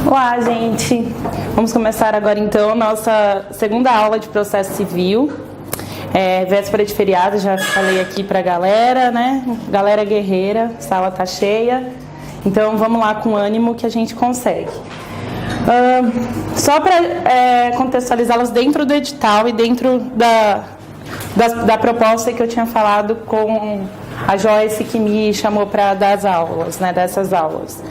Olá, gente! Vamos começar agora então nossa segunda aula de processo civil. Véspera de feriado, já falei aqui pra galera, né? Galera guerreira, sala tá cheia. Então vamos lá com ânimo que a gente consegue. Só para contextualizá-los dentro do edital e dentro da proposta que eu tinha falado com a Joyce, que me chamou para dar as aulas, né, dessas aulas.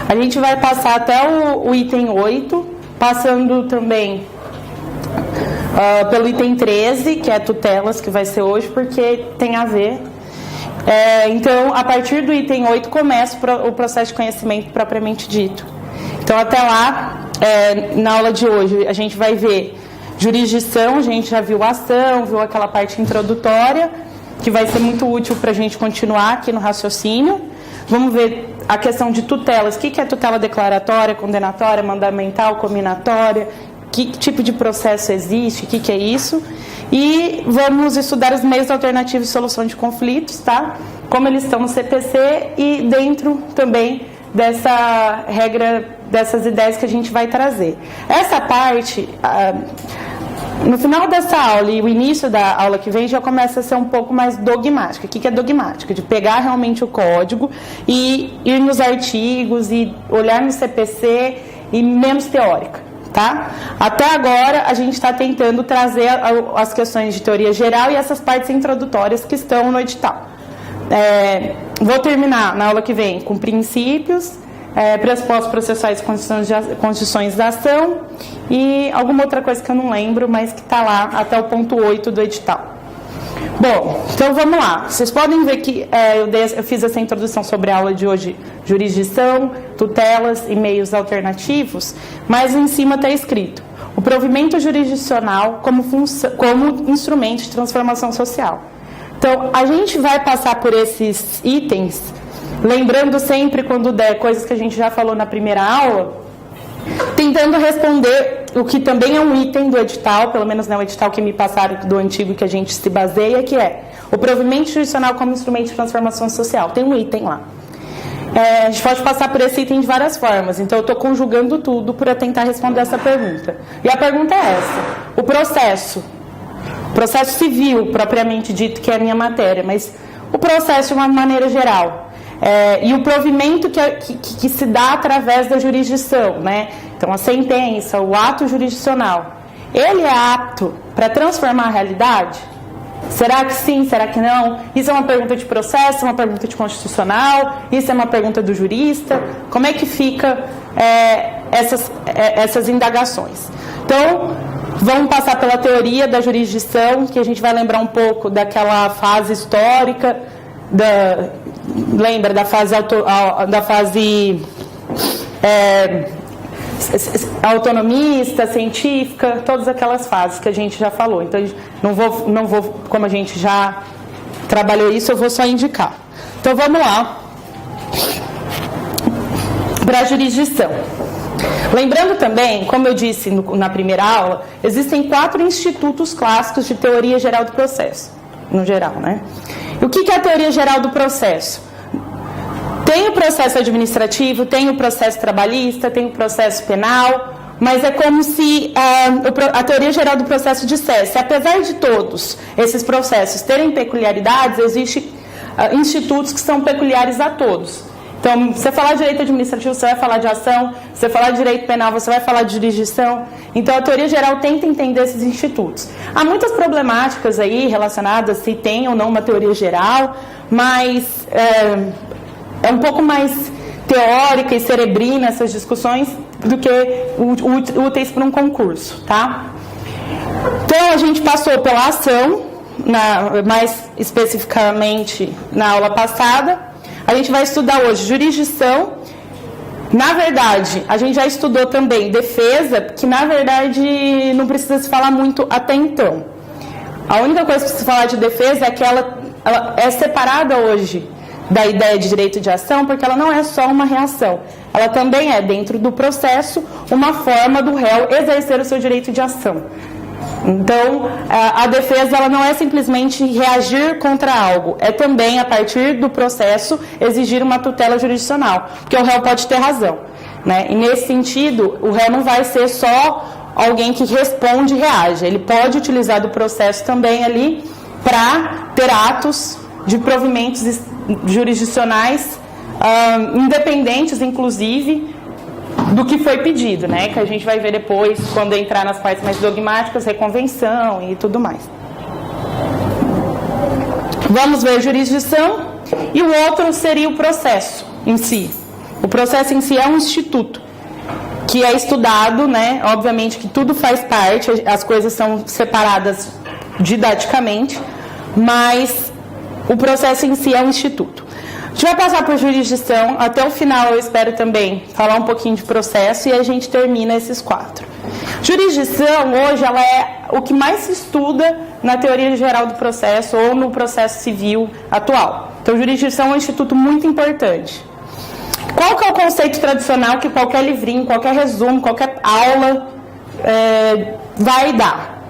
A gente vai passar até o item 8, passando também pelo item 13, que é tutelas, que vai ser hoje, porque tem a ver. Então, a partir do item 8, começa o processo de conhecimento propriamente dito. Então, até lá, na aula de hoje, a gente vai ver jurisdição, a gente já viu a ação, viu aquela parte introdutória, que vai ser muito útil para a gente continuar aqui no raciocínio. Vamos ver a questão de tutelas. O que é tutela declaratória, condenatória, mandamental, cominatória? Que tipo de processo existe? O que é isso? E vamos estudar os meios alternativos de solução de conflitos, tá? Como eles estão no CPC e dentro também dessa regra, dessas ideias que a gente vai trazer. Essa parte, no final dessa aula e o início da aula que vem, já começa a ser um pouco mais dogmática. O que é dogmática? De pegar realmente o código e ir nos artigos e olhar no CPC e menos teórica, tá? Até agora, a gente está tentando trazer as questões de teoria geral e essas partes introdutórias que estão no edital. Vou terminar na aula que vem com princípios, pressupostos processuais e condições da ação e alguma outra coisa que eu não lembro, mas que está lá até o ponto 8 do edital. Bom, então vamos lá. Vocês podem ver que eu fiz essa introdução sobre a aula de hoje, jurisdição, tutelas e meios alternativos, mas em cima está escrito o provimento jurisdicional como instrumento de transformação social. Então, a gente vai passar por esses itens, lembrando sempre, quando der, coisas que a gente já falou na primeira aula, tentando responder o que também é um item do edital, pelo menos não é o edital que me passaram do antigo que a gente se baseia, que é o provimento jurisdicional como instrumento de transformação social. Tem um item lá. A gente pode passar por esse item de várias formas, então eu estou conjugando tudo para tentar responder essa pergunta. E a pergunta é essa: o processo civil, propriamente dito, que é a minha matéria, mas o processo de uma maneira geral, e o provimento que se dá através da jurisdição, né? Então, a sentença, o ato jurisdicional, ele é apto para transformar a realidade? Será que sim? Será que não? Isso é uma pergunta de processo, é uma pergunta de constitucional? Isso é uma pergunta do jurista? Como é que fica essas indagações? Então, vamos passar pela teoria da jurisdição, que a gente vai lembrar um pouco daquela fase histórica, lembra da fase autonomista, científica, todas aquelas fases que a gente já falou. Então, não vou, como a gente já trabalhou isso, eu vou só indicar. Então, vamos lá para a jurisdição. Lembrando também, como eu disse na primeira aula, existem 4 institutos clássicos de teoria geral do processo, no geral, né? E o que é a teoria geral do processo? Tem o processo administrativo, tem o processo trabalhista, tem o processo penal, mas é como se a teoria geral do processo dissesse: apesar de todos esses processos terem peculiaridades, existem institutos que são peculiares a todos. Então, você falar de direito administrativo, você vai falar de ação. Você falar de direito penal, você vai falar de jurisdição. Então, a teoria geral tenta entender esses institutos. Há muitas problemáticas aí relacionadas se tem ou não uma teoria geral, mas é um pouco mais teórica e cerebrina essas discussões do que úteis para um concurso, tá? Então, a gente passou pela ação, mais especificamente na aula passada. A gente vai estudar hoje jurisdição. Na verdade, a gente já estudou também defesa, que na verdade não precisa se falar muito até então. A única coisa que precisa falar de defesa é que ela é separada hoje da ideia de direito de ação, porque ela não é só uma reação. Ela também é, dentro do processo, uma forma do réu exercer o seu direito de ação. Então, a defesa ela não é simplesmente reagir contra algo, é também, a partir do processo, exigir uma tutela jurisdicional, porque o réu pode ter razão. né? E nesse sentido, o réu não vai ser só alguém que responde e reage. Ele pode utilizar do processo também ali para ter atos de provimentos jurisdicionais independentes, inclusive, do que foi pedido, né? Que a gente vai ver depois, quando entrar nas partes mais dogmáticas, reconvenção e tudo mais. Vamos ver jurisdição. E o outro seria o processo em si. O processo em si é um instituto que é estudado, né? Obviamente que tudo faz parte, as coisas são separadas didaticamente, mas o processo em si é um instituto. A gente vai passar por jurisdição, até o final eu espero também falar um pouquinho de processo e a gente termina esses 4. Jurisdição, hoje, ela é o que mais se estuda na teoria geral do processo ou no processo civil atual. Então, jurisdição é um instituto muito importante. Qual que é o conceito tradicional que qualquer livrinho, qualquer resumo, qualquer aula vai dar?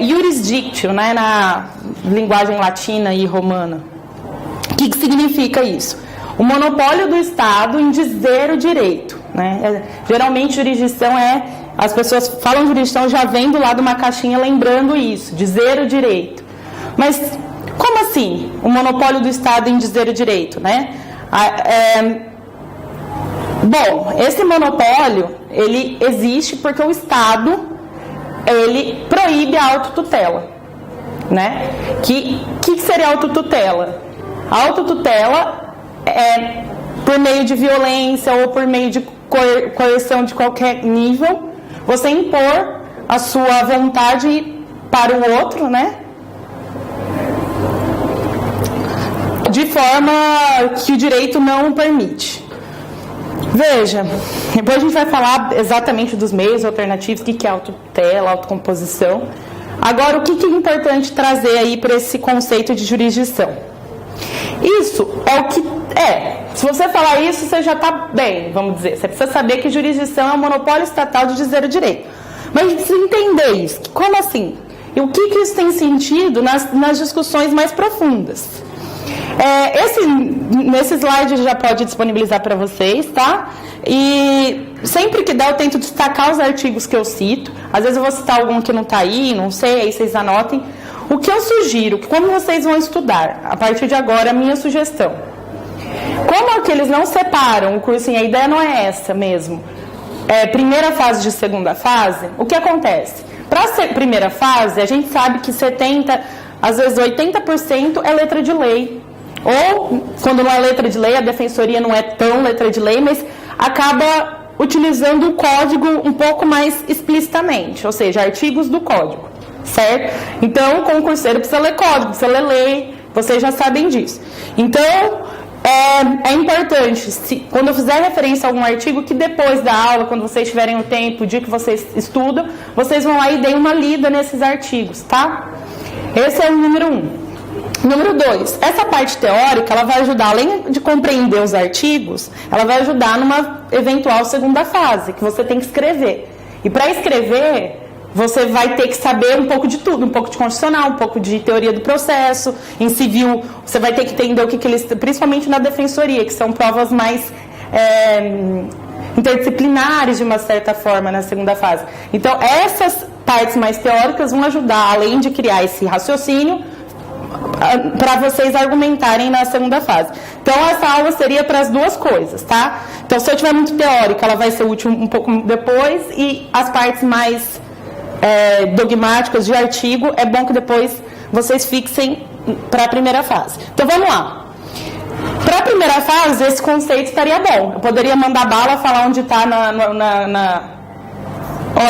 Iuris dictio, né, na linguagem latina e romana. O que significa isso? O monopólio do Estado em dizer o direito, né? Geralmente, jurisdição as pessoas falam jurisdição já vem do lado de uma caixinha lembrando isso, dizer o direito. Mas como assim o monopólio do Estado em dizer o direito, né? Bom, esse monopólio, ele existe porque o Estado, ele proíbe a autotutela, né? Que seria a autotutela? A autotutela é por meio de violência ou por meio de coerção de qualquer nível, você impor a sua vontade para o outro, né? De forma que o direito não permite. Veja, depois a gente vai falar exatamente dos meios alternativos, o que é autotutela, autocomposição. Agora, o que é importante trazer aí para esse conceito de jurisdição? Isso é o que é. Se você falar isso, você já está bem, vamos dizer. Você precisa saber que jurisdição é um monopólio estatal de dizer o direito. Mas a gente precisa entender isso. Como assim? E o que isso tem sentido nas discussões mais profundas? Nesse slide já pode disponibilizar para vocês, tá? E sempre que der eu tento destacar os artigos que eu cito. Às vezes eu vou citar algum que não está aí, não sei, aí vocês anotem. O que eu sugiro, como vocês vão estudar, a partir de agora, a minha sugestão. Como é que eles não separam o cursinho, a ideia não é essa mesmo. Primeira fase de segunda fase, o que acontece? Para a primeira fase, a gente sabe que 70%, às vezes 80% é letra de lei. Ou, quando não é letra de lei, a defensoria não é tão letra de lei, mas acaba utilizando o código um pouco mais explicitamente, ou seja, artigos do código, certo? Então, o concurseiro precisa ler código, precisa ler lei, vocês já sabem disso. Então, é importante, quando eu fizer referência a algum artigo, que depois da aula, quando vocês tiverem o tempo, o dia que vocês estudam, vocês vão lá e deem uma lida nesses artigos, tá? Esse é o número 1. Número 2, essa parte teórica, ela vai ajudar, além de compreender os artigos, ela vai ajudar numa eventual segunda fase, que você tem que escrever. E para escrever, você vai ter que saber um pouco de tudo, um pouco de constitucional, um pouco de teoria do processo, em civil, você vai ter que entender o que eles, principalmente na defensoria, que são provas mais interdisciplinares, de uma certa forma, na segunda fase. Então, essas partes mais teóricas vão ajudar, além de criar esse raciocínio, para vocês argumentarem na segunda fase. Então, essa aula seria para as duas coisas, tá? Então, se eu tiver muito teórica, ela vai ser útil um pouco depois, e as partes mais dogmáticas de artigo, é bom que depois vocês fixem para a primeira fase. Então, vamos lá. Para a primeira fase, esse conceito estaria bom. Eu poderia mandar bala, falar onde está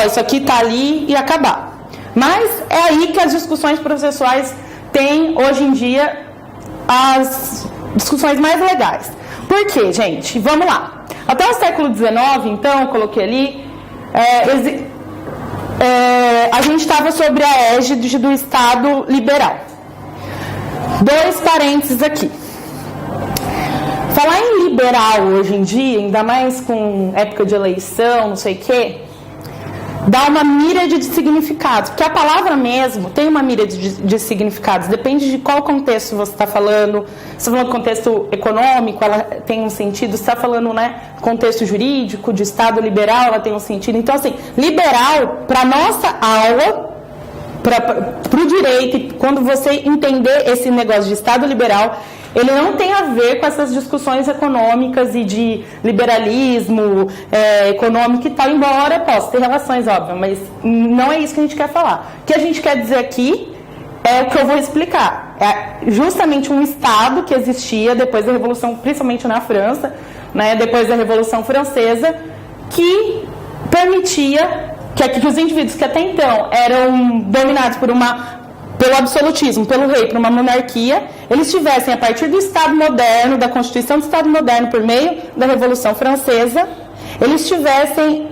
isso aqui está ali e acabar. Mas é aí que as discussões processuais têm, hoje em dia, as discussões mais legais. Por quê, gente? Vamos lá. Até o século XIX, então, eu coloquei ali, a gente estava sobre a égide do Estado liberal. 2 parênteses aqui. Falar em liberal hoje em dia, ainda mais com época de eleição, não sei o quê, dá uma míriade de significados, porque a palavra mesmo tem uma míriade de significados, depende de qual contexto você está falando. Se está falando contexto econômico, ela tem um sentido. Se está falando, né, contexto jurídico, de Estado liberal, ela tem um sentido. Então, assim, liberal, para nossa aula, para o direito, quando você entender esse negócio de Estado liberal, ele não tem a ver com essas discussões econômicas e de liberalismo econômico e tal, embora possa ter relações, óbvio, mas não é isso que a gente quer falar. O que a gente quer dizer aqui é o que eu vou explicar. É justamente um Estado que existia depois da Revolução, principalmente na França, né, depois da Revolução Francesa, que permitia que os indivíduos que até então eram dominados pelo absolutismo, pelo rei, por uma monarquia, eles tivessem, a partir do Estado moderno, da Constituição do Estado moderno, por meio da Revolução Francesa, eles tivessem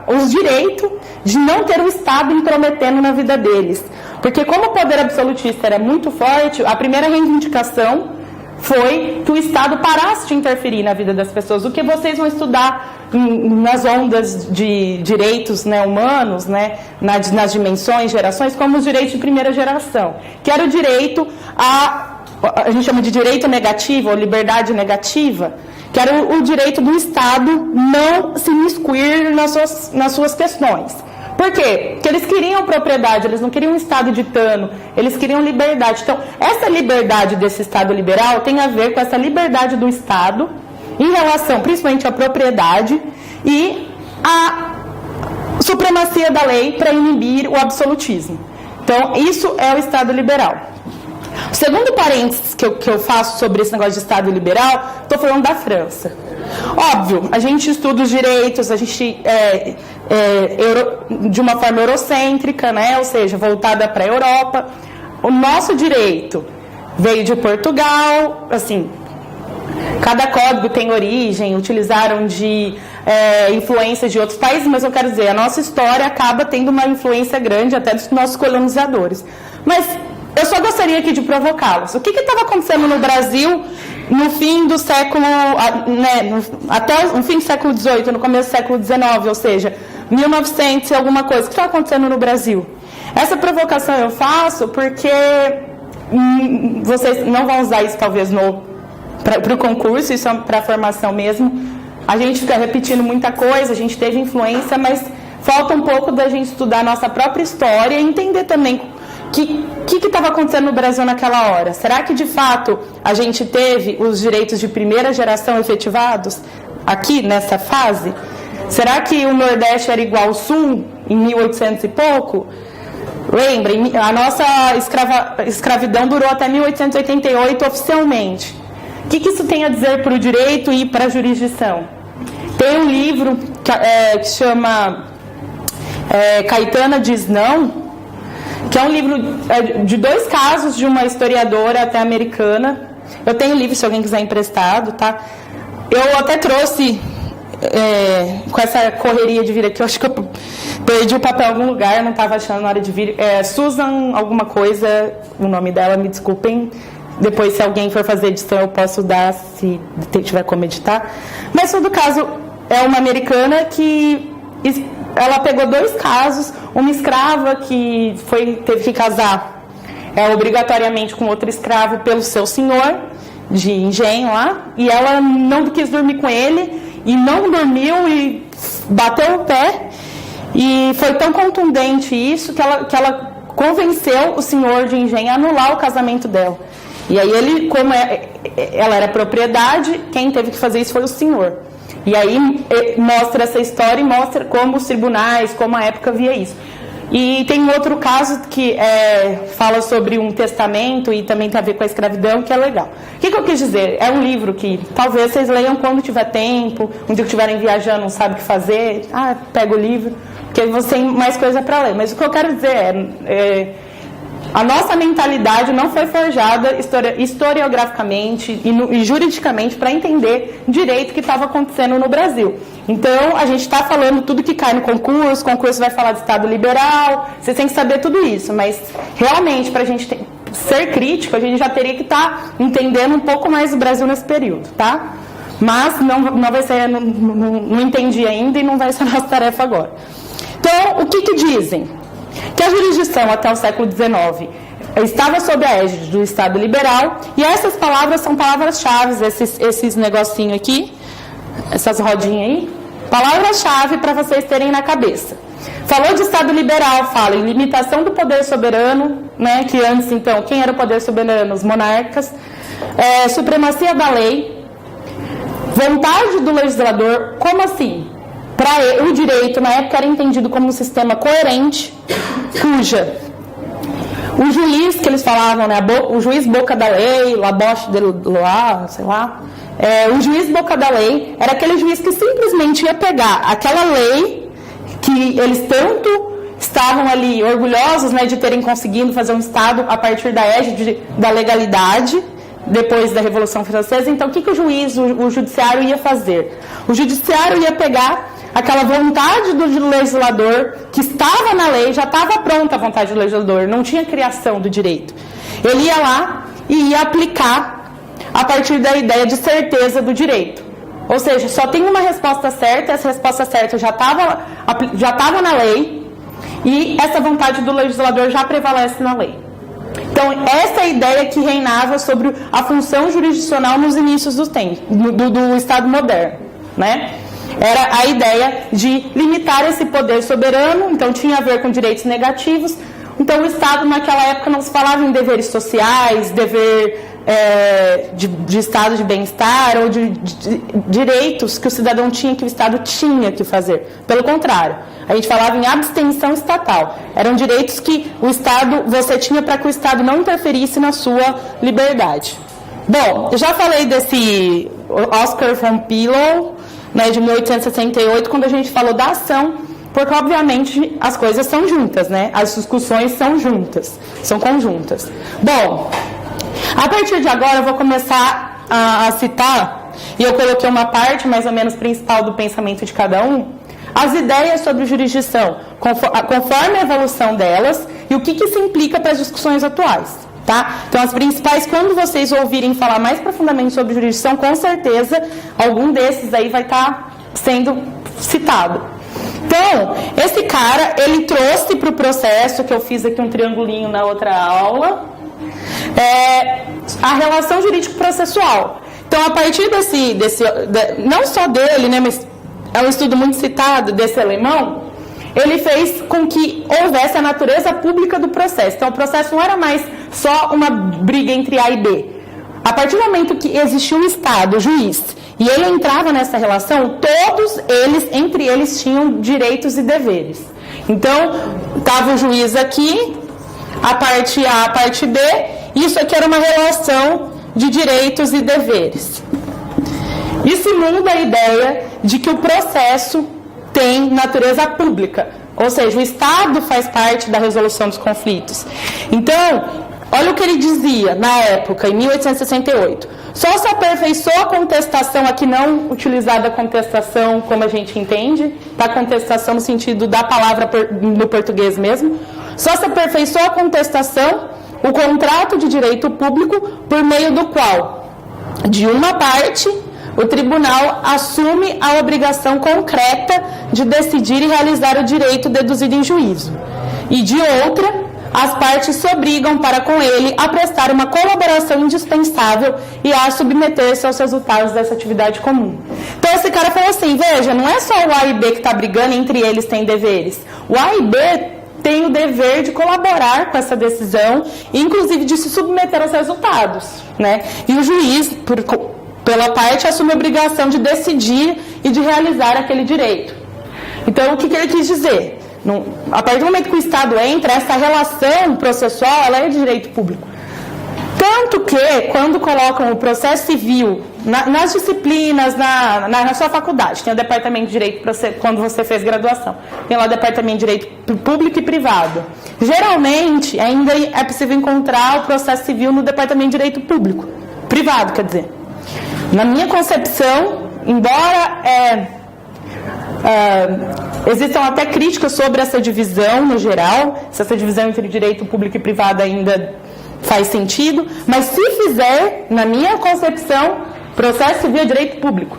os direitos de não ter o Estado intrometendo na vida deles. Porque como o poder absolutista era muito forte, a primeira reivindicação foi que o Estado parasse de interferir na vida das pessoas. O que vocês vão estudar nas ondas de direitos, né, humanos, né, nas dimensões, gerações, como os direitos de primeira geração, que era o direito a gente chama de direito negativo, ou liberdade negativa, que era o direito do Estado não se imiscuir nas suas questões. Por quê? Porque eles queriam propriedade, eles não queriam um Estado ditando, eles queriam liberdade. Então, essa liberdade desse Estado liberal tem a ver com essa liberdade do Estado em relação, principalmente, à propriedade e à supremacia da lei para inibir o absolutismo. Então, isso é o Estado liberal. O segundo parênteses que eu faço sobre esse negócio de Estado liberal, estou falando da França. Óbvio, a gente estuda os direitos, a gente de uma forma eurocêntrica, né? Ou seja, voltada para a Europa. O nosso direito veio de Portugal, assim, cada código tem origem, utilizaram de influências de outros países, mas eu quero dizer, a nossa história acaba tendo uma influência grande até dos nossos colonizadores. Mas eu só gostaria aqui de provocá-los. O que estava acontecendo no Brasil no fim do século, né, até o fim do século XVIII, no começo do século XIX, ou seja, 1900 e alguma coisa? O que estava acontecendo no Brasil? Essa provocação eu faço porque vocês não vão usar isso talvez para o concurso, isso é para a formação mesmo. A gente fica repetindo muita coisa, a gente teve influência, mas falta um pouco da gente estudar a nossa própria história e entender também o que estava acontecendo no Brasil naquela hora. Será que de fato a gente teve os direitos de primeira geração efetivados aqui nessa fase? Será que o Nordeste era igual ao Sul em 1800 e pouco? Lembrem, a nossa escravidão durou até 1888 oficialmente. O que isso tem a dizer para o direito e para a jurisdição? Tem um livro que chama Caetana Diz Não, que é um livro de 2 casos de uma historiadora até americana. Eu tenho o livro, se alguém quiser emprestado, tá? Eu até trouxe, com essa correria de vir aqui, eu acho que eu perdi o papel em algum lugar, eu não estava achando na hora de vir. Susan alguma coisa, o nome dela, me desculpem. Depois, se alguém for fazer edição, eu posso dar, se tiver como editar. Mas, todo caso, é uma americana que ela pegou 2 casos, uma escrava que teve que casar obrigatoriamente com outro escravo pelo seu senhor de engenho lá, e ela não quis dormir com ele, e não dormiu, e bateu o pé, e foi tão contundente isso que ela convenceu o senhor de engenho a anular o casamento dela. E aí ele, como ela era propriedade, quem teve que fazer isso foi o senhor. E aí mostra essa história e mostra como os tribunais, como a época via isso. E tem um outro caso que fala sobre um testamento e também tem a ver com a escravidão, que é legal. O que eu quis dizer? É um livro que talvez vocês leiam quando tiver tempo, um dia que estiverem viajando, não sabe o que fazer, pega o livro, porque você tem mais coisa para ler. Mas o que eu quero dizer a nossa mentalidade não foi forjada historiograficamente e juridicamente para entender direito o que estava acontecendo no Brasil. Então, a gente está falando tudo que cai no concurso, o concurso vai falar de Estado liberal, vocês têm que saber tudo isso, mas realmente, para a gente ser crítico, a gente já teria que estar entendendo um pouco mais do Brasil nesse período, tá? Mas não vai ser, não entendi ainda e não vai ser nossa tarefa agora. Então, o que dizem? Que a jurisdição até o século XIX estava sob a égide do Estado liberal, e essas palavras são palavras-chave, esses negocinhos aqui, essas rodinhas aí, palavras-chave para vocês terem na cabeça. Falou de Estado liberal, fala em limitação do poder soberano, né, que antes, então, quem era o poder soberano? Os monarcas, supremacia da lei, vontade do legislador. Como assim? O direito, na época, era entendido como um sistema coerente, cuja o juiz, que eles falavam, né, o juiz boca da lei, la boche de loi, sei lá, o juiz boca da lei era aquele juiz que simplesmente ia pegar aquela lei que eles tanto estavam ali orgulhosos, né, de terem conseguido fazer um Estado a partir da égide da legalidade, depois da Revolução Francesa. Então, o que o juiz, o judiciário ia fazer? O judiciário ia pegar aquela vontade do legislador, que estava na lei, já estava pronta a vontade do legislador, não tinha criação do direito. Ele ia lá e ia aplicar a partir da ideia de certeza do direito. Ou seja, só tem uma resposta certa, essa resposta certa já estava na lei, e essa vontade do legislador já prevalece na lei. Então, essa é a ideia que reinava sobre a função jurisdicional nos inícios do Estado moderno, né? Era a ideia de limitar esse poder soberano, então tinha a ver com direitos negativos. Então, o Estado, naquela época, não se falava em deveres sociais, dever de estado de bem-estar ou de direitos que o cidadão tinha, que o Estado tinha que fazer. Pelo contrário, a gente falava em abstenção estatal. Eram direitos que você tinha para que o Estado não interferisse na sua liberdade. Bom, eu já falei desse Oscar von Pillow, né, de 1868, quando a gente falou da ação, porque, obviamente, as coisas são juntas, né? As discussões são juntas, são conjuntas. Bom, a partir de agora eu vou começar a citar, e eu coloquei uma parte mais ou menos principal do pensamento de cada um, as ideias sobre jurisdição, conforme a evolução delas, e o que isso implica para as discussões atuais. Tá? Então, as principais, quando vocês ouvirem falar mais profundamente sobre jurisdição, com certeza, algum desses aí vai estar sendo citado. Então, esse cara, ele trouxe para o processo, que eu fiz aqui um triangulinho na outra aula, a relação jurídico-processual. Então, a partir não só dele, né, mas é um estudo muito citado desse alemão, ele fez com que houvesse a natureza pública do processo. Então, o processo não era mais só uma briga entre A e B. A partir do momento que existia um Estado, o juiz, e ele entrava nessa relação, todos eles, entre eles, tinham direitos e deveres. Então, estava o juiz aqui, a parte A, a parte B, isso aqui era uma relação de direitos e deveres. Isso muda a ideia de que o processo tem natureza pública, ou seja, o Estado faz parte da resolução dos conflitos. Então, olha o que ele dizia na época, em 1868. Só se aperfeiçoa a contestação, aqui não utilizada a contestação como a gente entende, tá? Contestação no sentido da palavra no português mesmo. Só se aperfeiçoa a contestação, o contrato de direito público, por meio do qual, de uma parte, o tribunal assume a obrigação concreta de decidir e realizar o direito deduzido em juízo. E de outra, as partes se obrigam para com ele a prestar uma colaboração indispensável e a submeter-se aos resultados dessa atividade comum. Então esse cara falou assim, veja, não é só o A e B que está brigando, entre eles têm deveres. O A e B tem o dever de colaborar com essa decisão, inclusive de se submeter aos resultados, né? E o juiz, pela parte, assume a obrigação de decidir e de realizar aquele direito. Então, o que ele quis dizer? A partir do momento que o Estado entra, essa relação processual, ela é de direito público. Tanto que, quando colocam o processo civil nas disciplinas, na sua faculdade, tem o departamento de direito, quando você fez graduação, tem lá o departamento de direito público e privado. Geralmente, ainda é possível encontrar o processo civil no departamento de direito público, privado, quer dizer. Na minha concepção, embora existam até críticas sobre essa divisão no geral, se essa divisão entre direito público e privado ainda faz sentido, mas se fizer, na minha concepção, processo civil é direito público.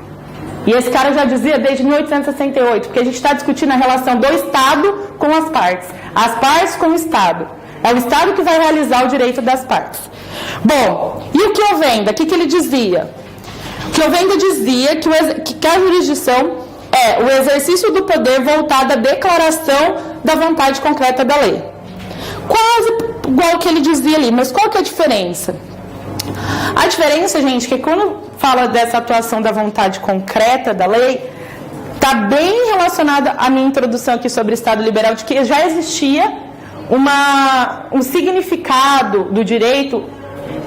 E esse cara já dizia desde 1868, porque a gente está discutindo a relação do Estado com as partes com o Estado. É o Estado que vai realizar o direito das partes. Bom, e o Chiovenda? O que ele dizia? O Chiovenda dizia que a jurisdição é o exercício do poder voltado à declaração da vontade concreta da lei. Quase igual que ele dizia ali, mas qual que é a diferença? A diferença, gente, é que quando fala dessa atuação da vontade concreta da lei, está bem relacionada à minha introdução aqui sobre o Estado liberal, de que já existia um significado do direito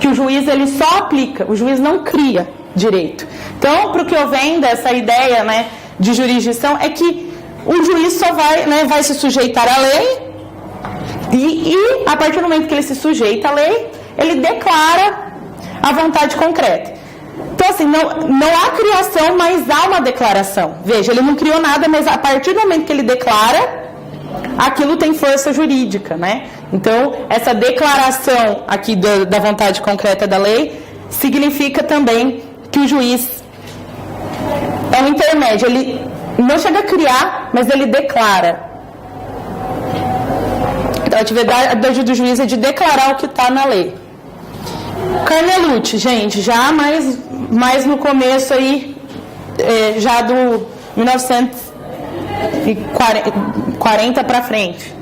que o juiz ele só aplica, o juiz não cria direito. Então, para o que eu vendo, essa ideia, né, de jurisdição é que o juiz só vai se sujeitar à lei e a partir do momento que ele se sujeita à lei, ele declara a vontade concreta. Então, assim, não há criação, mas há uma declaração. Veja, ele não criou nada, mas a partir do momento que ele declara, aquilo tem força jurídica, né? Então, essa declaração aqui da vontade concreta da lei significa também que o juiz é um intermédio. Ele não chega a criar, mas ele declara. Então, a atividade do juiz é de declarar o que está na lei. Carnelucci, gente, já mais no começo aí, já do 1940 para frente.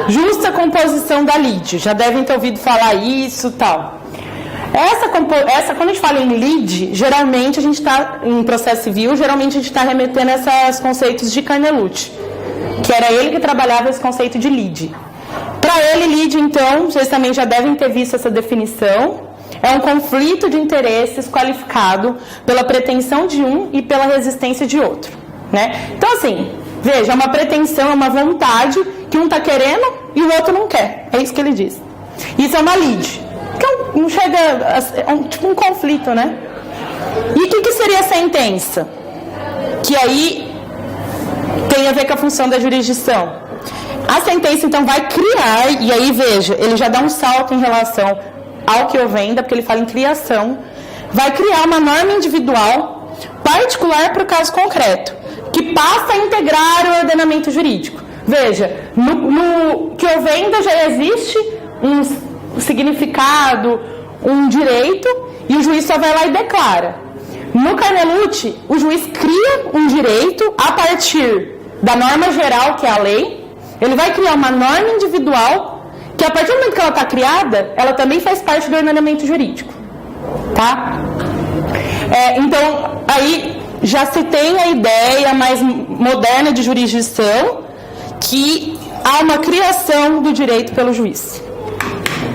Justa composição da lide, já devem ter ouvido falar isso e tal. Essa, quando a gente fala em lide, geralmente a gente está, em processo civil, geralmente a gente está remetendo a esses conceitos de Carnelucci, que era ele que trabalhava esse conceito de lide. Para ele, lide, então, vocês também já devem ter visto essa definição, é um conflito de interesses qualificado pela pretensão de um e pela resistência de outro, né? Então, assim, veja, é uma pretensão, é uma vontade que um está querendo e o outro não quer, é isso que ele diz. Isso é uma lide, que não chega, é tipo um conflito, né? E o que seria a sentença? Que aí tem a ver com a função da jurisdição. A sentença, então, vai criar, e aí, veja, ele já dá um salto em relação ao que eu venda, porque ele fala em criação, vai criar uma norma individual particular para o caso concreto, que passa a integrar o ordenamento jurídico. Veja, no que eu venda já existe um significado, um direito, e o juiz só vai lá e declara. No Carnelucci, o juiz cria um direito a partir da norma geral, que é a lei. Ele vai criar uma norma individual, que a partir do momento que ela está criada, ela também faz parte do ordenamento jurídico. Tá? Então, aí já se tem a ideia mais moderna de jurisdição, que há uma criação do direito pelo juiz.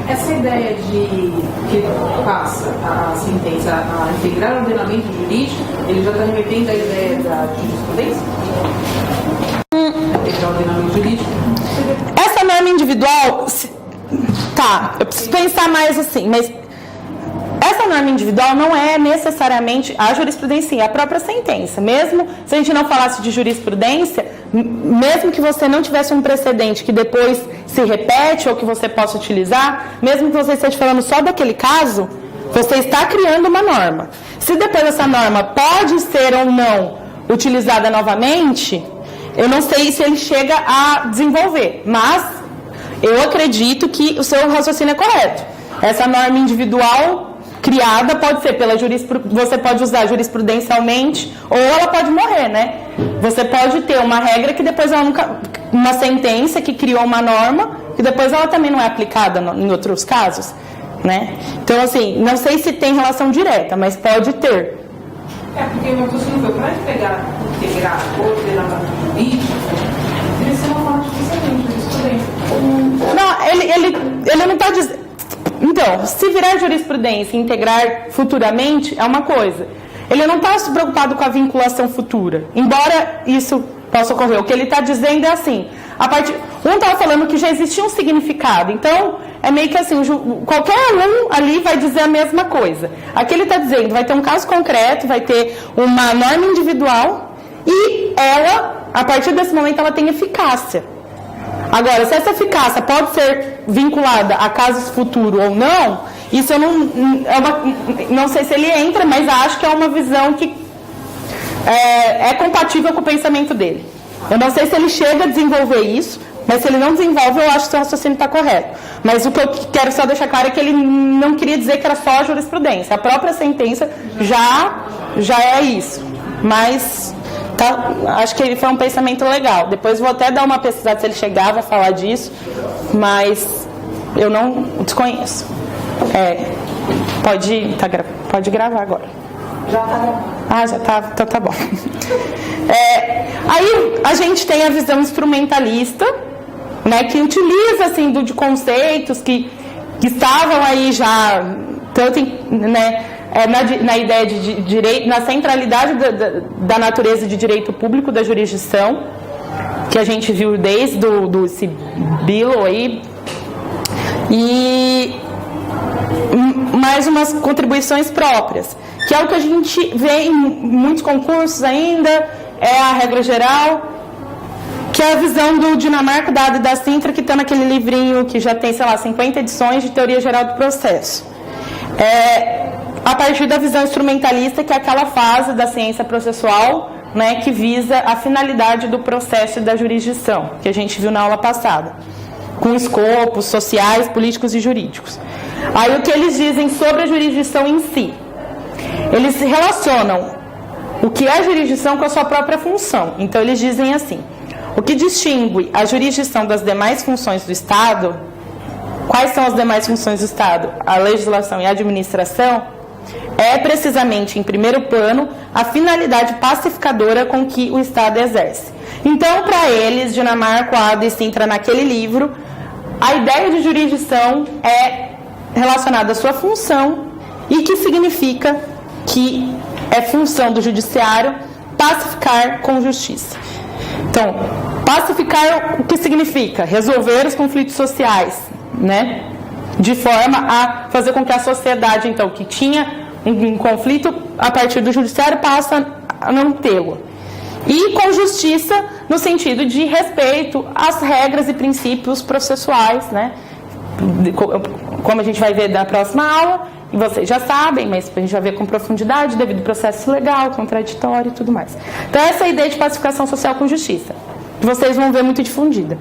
Essa ideia de que passa a sentença a integrar o ordenamento jurídico, ele já está remetendo à ideia da jurisprudência? Integrar o ordenamento jurídico? Essa norma individual, tá, eu preciso pensar mais assim, mas essa norma individual não é necessariamente a jurisprudência, é a própria sentença. Mesmo se a gente não falasse de jurisprudência, mesmo que você não tivesse um precedente que depois se repete ou que você possa utilizar, mesmo que você esteja falando só daquele caso, você está criando uma norma. Se depois essa norma pode ser ou não utilizada novamente, eu não sei se ele chega a desenvolver, mas eu acredito que o seu raciocínio é correto. Essa norma individual criada pode ser pela você pode usar jurisprudencialmente ou ela pode morrer, né? Você pode ter uma regra que depois ela uma sentença que criou uma norma que depois ela também não é aplicada em outros casos, né? Então, assim, não sei se tem relação direta, mas pode ter. Porque o meu raciocínio foi para integrar o ordenamento jurídico, deve ser uma forma de pensamento jurisprudência. Não, ele não está dizendo. Então, se virar jurisprudência e integrar futuramente, é uma coisa. Ele não está preocupado com a vinculação futura, embora isso possa ocorrer. O que ele está dizendo é assim, um estava falando que já existia um significado, então é meio que assim, qualquer um ali vai dizer a mesma coisa. Aqui ele está dizendo, vai ter um caso concreto, vai ter uma norma individual e ela, a partir desse momento, ela tem eficácia. Agora, se essa eficácia pode ser vinculada a casos futuros ou não, Isso eu não sei se ele entra, mas acho que é uma visão que é compatível com o pensamento dele. Eu não sei se ele chega a desenvolver isso, mas se ele não desenvolve, eu acho que o seu raciocínio está correto. Mas o que eu quero só deixar claro é que ele não queria dizer que era só a jurisprudência. A própria sentença já é isso. Mas acho que ele foi um pensamento legal. Depois vou até dar uma pesquisada se ele chegava a falar disso, mas eu não desconheço. Pode gravar agora. Já está gravando. Ah, já está? Então tá bom. Aí a gente tem a visão instrumentalista, né, que utiliza assim, de conceitos que estavam aí já, tanto na ideia de direito, na centralidade da natureza de direito público da jurisdição, que a gente viu desde do Bill aí, e mais umas contribuições próprias, que é o que a gente vê em muitos concursos ainda, é a regra geral, que é a visão do Dinamarca, da Ada e da Sintra, que está naquele livrinho que já tem, 50 edições de Teoria Geral do Processo. A partir da visão instrumentalista, que é aquela fase da ciência processual, né, que visa a finalidade do processo e da jurisdição, que a gente viu na aula passada, com escopos sociais, políticos e jurídicos. Aí o que eles dizem sobre a jurisdição em si? Eles relacionam o que é a jurisdição com a sua própria função. Então eles dizem assim: o que distingue a jurisdição das demais funções do Estado, quais são as demais funções do Estado? A legislação e a administração, é precisamente, em primeiro plano, a finalidade pacificadora com que o Estado exerce. Então, para eles, Dinamarca, Ada e Sintra, naquele livro, a ideia de jurisdição é relacionada à sua função e que significa que é função do judiciário pacificar com justiça. Então, pacificar o que significa? Resolver os conflitos sociais, né? De forma a fazer com que a sociedade, então, que tinha um conflito a partir do judiciário, passa a não tê-lo. E com justiça no sentido de respeito às regras e princípios processuais, né? Como a gente vai ver na próxima aula, e vocês já sabem, mas a gente vai ver com profundidade, devido ao processo legal, contraditório e tudo mais. Então essa é a ideia de pacificação social com justiça, que vocês vão ver muito difundida.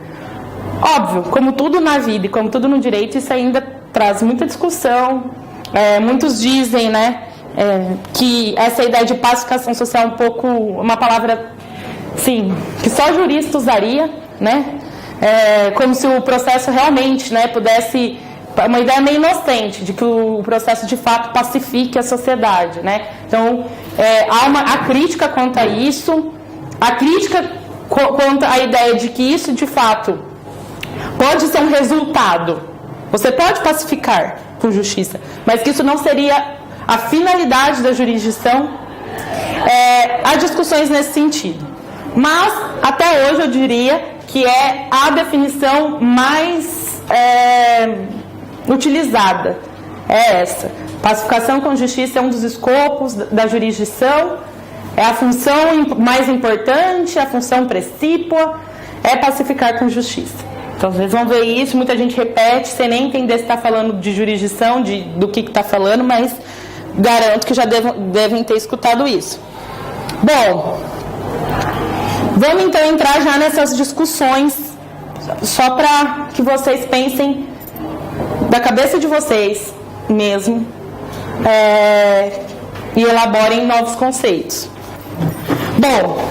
Óbvio, como tudo na vida e como tudo no direito, isso ainda traz muita discussão. Muitos dizem, né, que essa ideia de pacificação social é um pouco uma palavra, sim, que só jurista usaria, né? Como se o processo realmente, né, pudesse, uma ideia meio inocente de que o processo de fato pacifique a sociedade, né? Então há a crítica quanto a isso, a crítica quanto à ideia de que isso de fato pode ser um resultado. Você pode pacificar com justiça, mas que isso não seria a finalidade da jurisdição. Há discussões nesse sentido. Mas, até hoje, eu diria que é a definição mais utilizada. É essa. Pacificação com justiça é um dos escopos da jurisdição, é a função mais importante, a função precípua, é pacificar com justiça. Então, vocês vão ver isso, muita gente repete, sem nem entender se está falando de jurisdição, do que está falando, mas garanto que já devem ter escutado isso. Bom, vamos então entrar já nessas discussões, só para que vocês pensem da cabeça de vocês mesmo, e elaborem novos conceitos. Bom,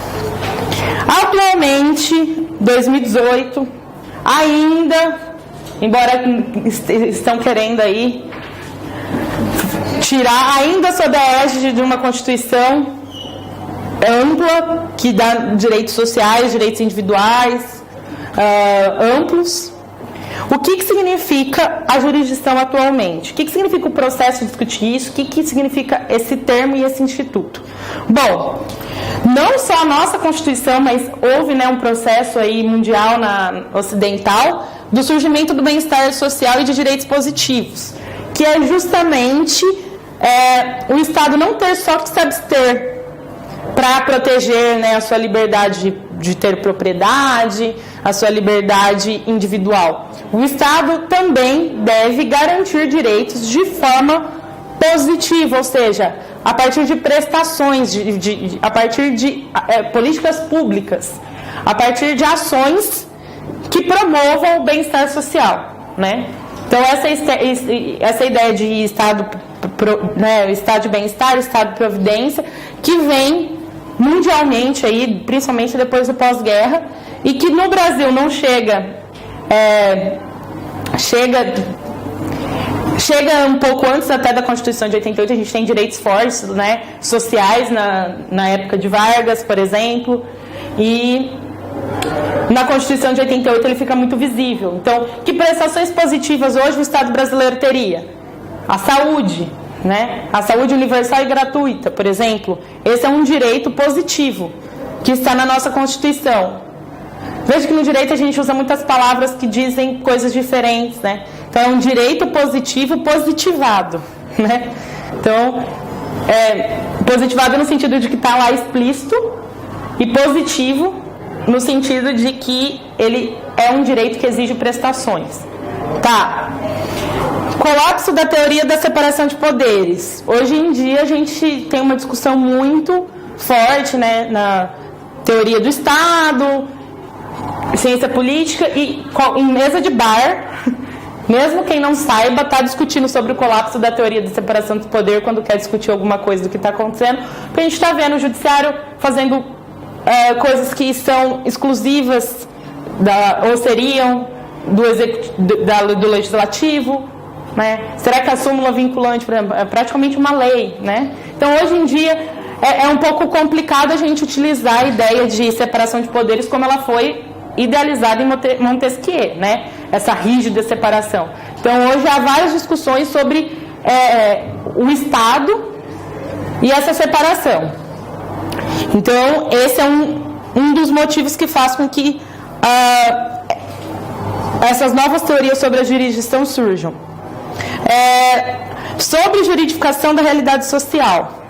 atualmente, 2018, ainda, embora estão querendo aí tirar, ainda sob a égide de uma Constituição ampla, que dá direitos sociais, direitos individuais amplos. O que significa a jurisdição atualmente? O que significa o processo de discutir isso? O que significa esse termo e esse instituto? Bom, não só a nossa Constituição, mas houve, né, um processo aí mundial ocidental do surgimento do bem-estar social e de direitos positivos, que é justamente o Estado não ter só que se abster para proteger, né, a sua liberdade de ter propriedade, a sua liberdade individual. o Estado também deve garantir direitos de forma positiva, ou seja, a partir de prestações, a partir de políticas públicas, a partir de ações que promovam o bem-estar social, né? Então, essa ideia de Estado, né, Estado de bem-estar, Estado de providência, que vem mundialmente, aí, principalmente depois do pós-guerra, e que no Brasil não chega um pouco antes até da Constituição de 88, a gente tem direitos fortes, né, sociais na época de Vargas, por exemplo, e na Constituição de 88 ele fica muito visível. Então, que prestações positivas hoje o Estado brasileiro teria? A saúde, né? A saúde universal e gratuita, por exemplo. Esse é um direito positivo que está na nossa Constituição. Veja que no direito a gente usa muitas palavras que dizem coisas diferentes, né? Então, é um direito positivo positivado, né? Então, positivado no sentido de que está lá explícito, e positivo no sentido de que ele é um direito que exige prestações. Tá. Colapso da teoria da separação de poderes. Hoje em dia a gente tem uma discussão muito forte, né, na teoria do Estado, ciência política, e em mesa de bar, mesmo quem não saiba, está discutindo sobre o colapso da teoria da separação de poder quando quer discutir alguma coisa do que está acontecendo, porque a gente está vendo o judiciário fazendo coisas que são exclusivas ou seriam do legislativo, né? Será que a súmula vinculante, por exemplo, é praticamente uma lei, né? Então, hoje em dia, é um pouco complicado a gente utilizar a ideia de separação de poderes como ela foi idealizada em Montesquieu, né? Essa rígida separação. Então, hoje há várias discussões sobre o Estado e essa separação. Então, esse é um dos motivos que faz com que essas novas teorias sobre a jurisdição surjam. Sobre juridificação da realidade social.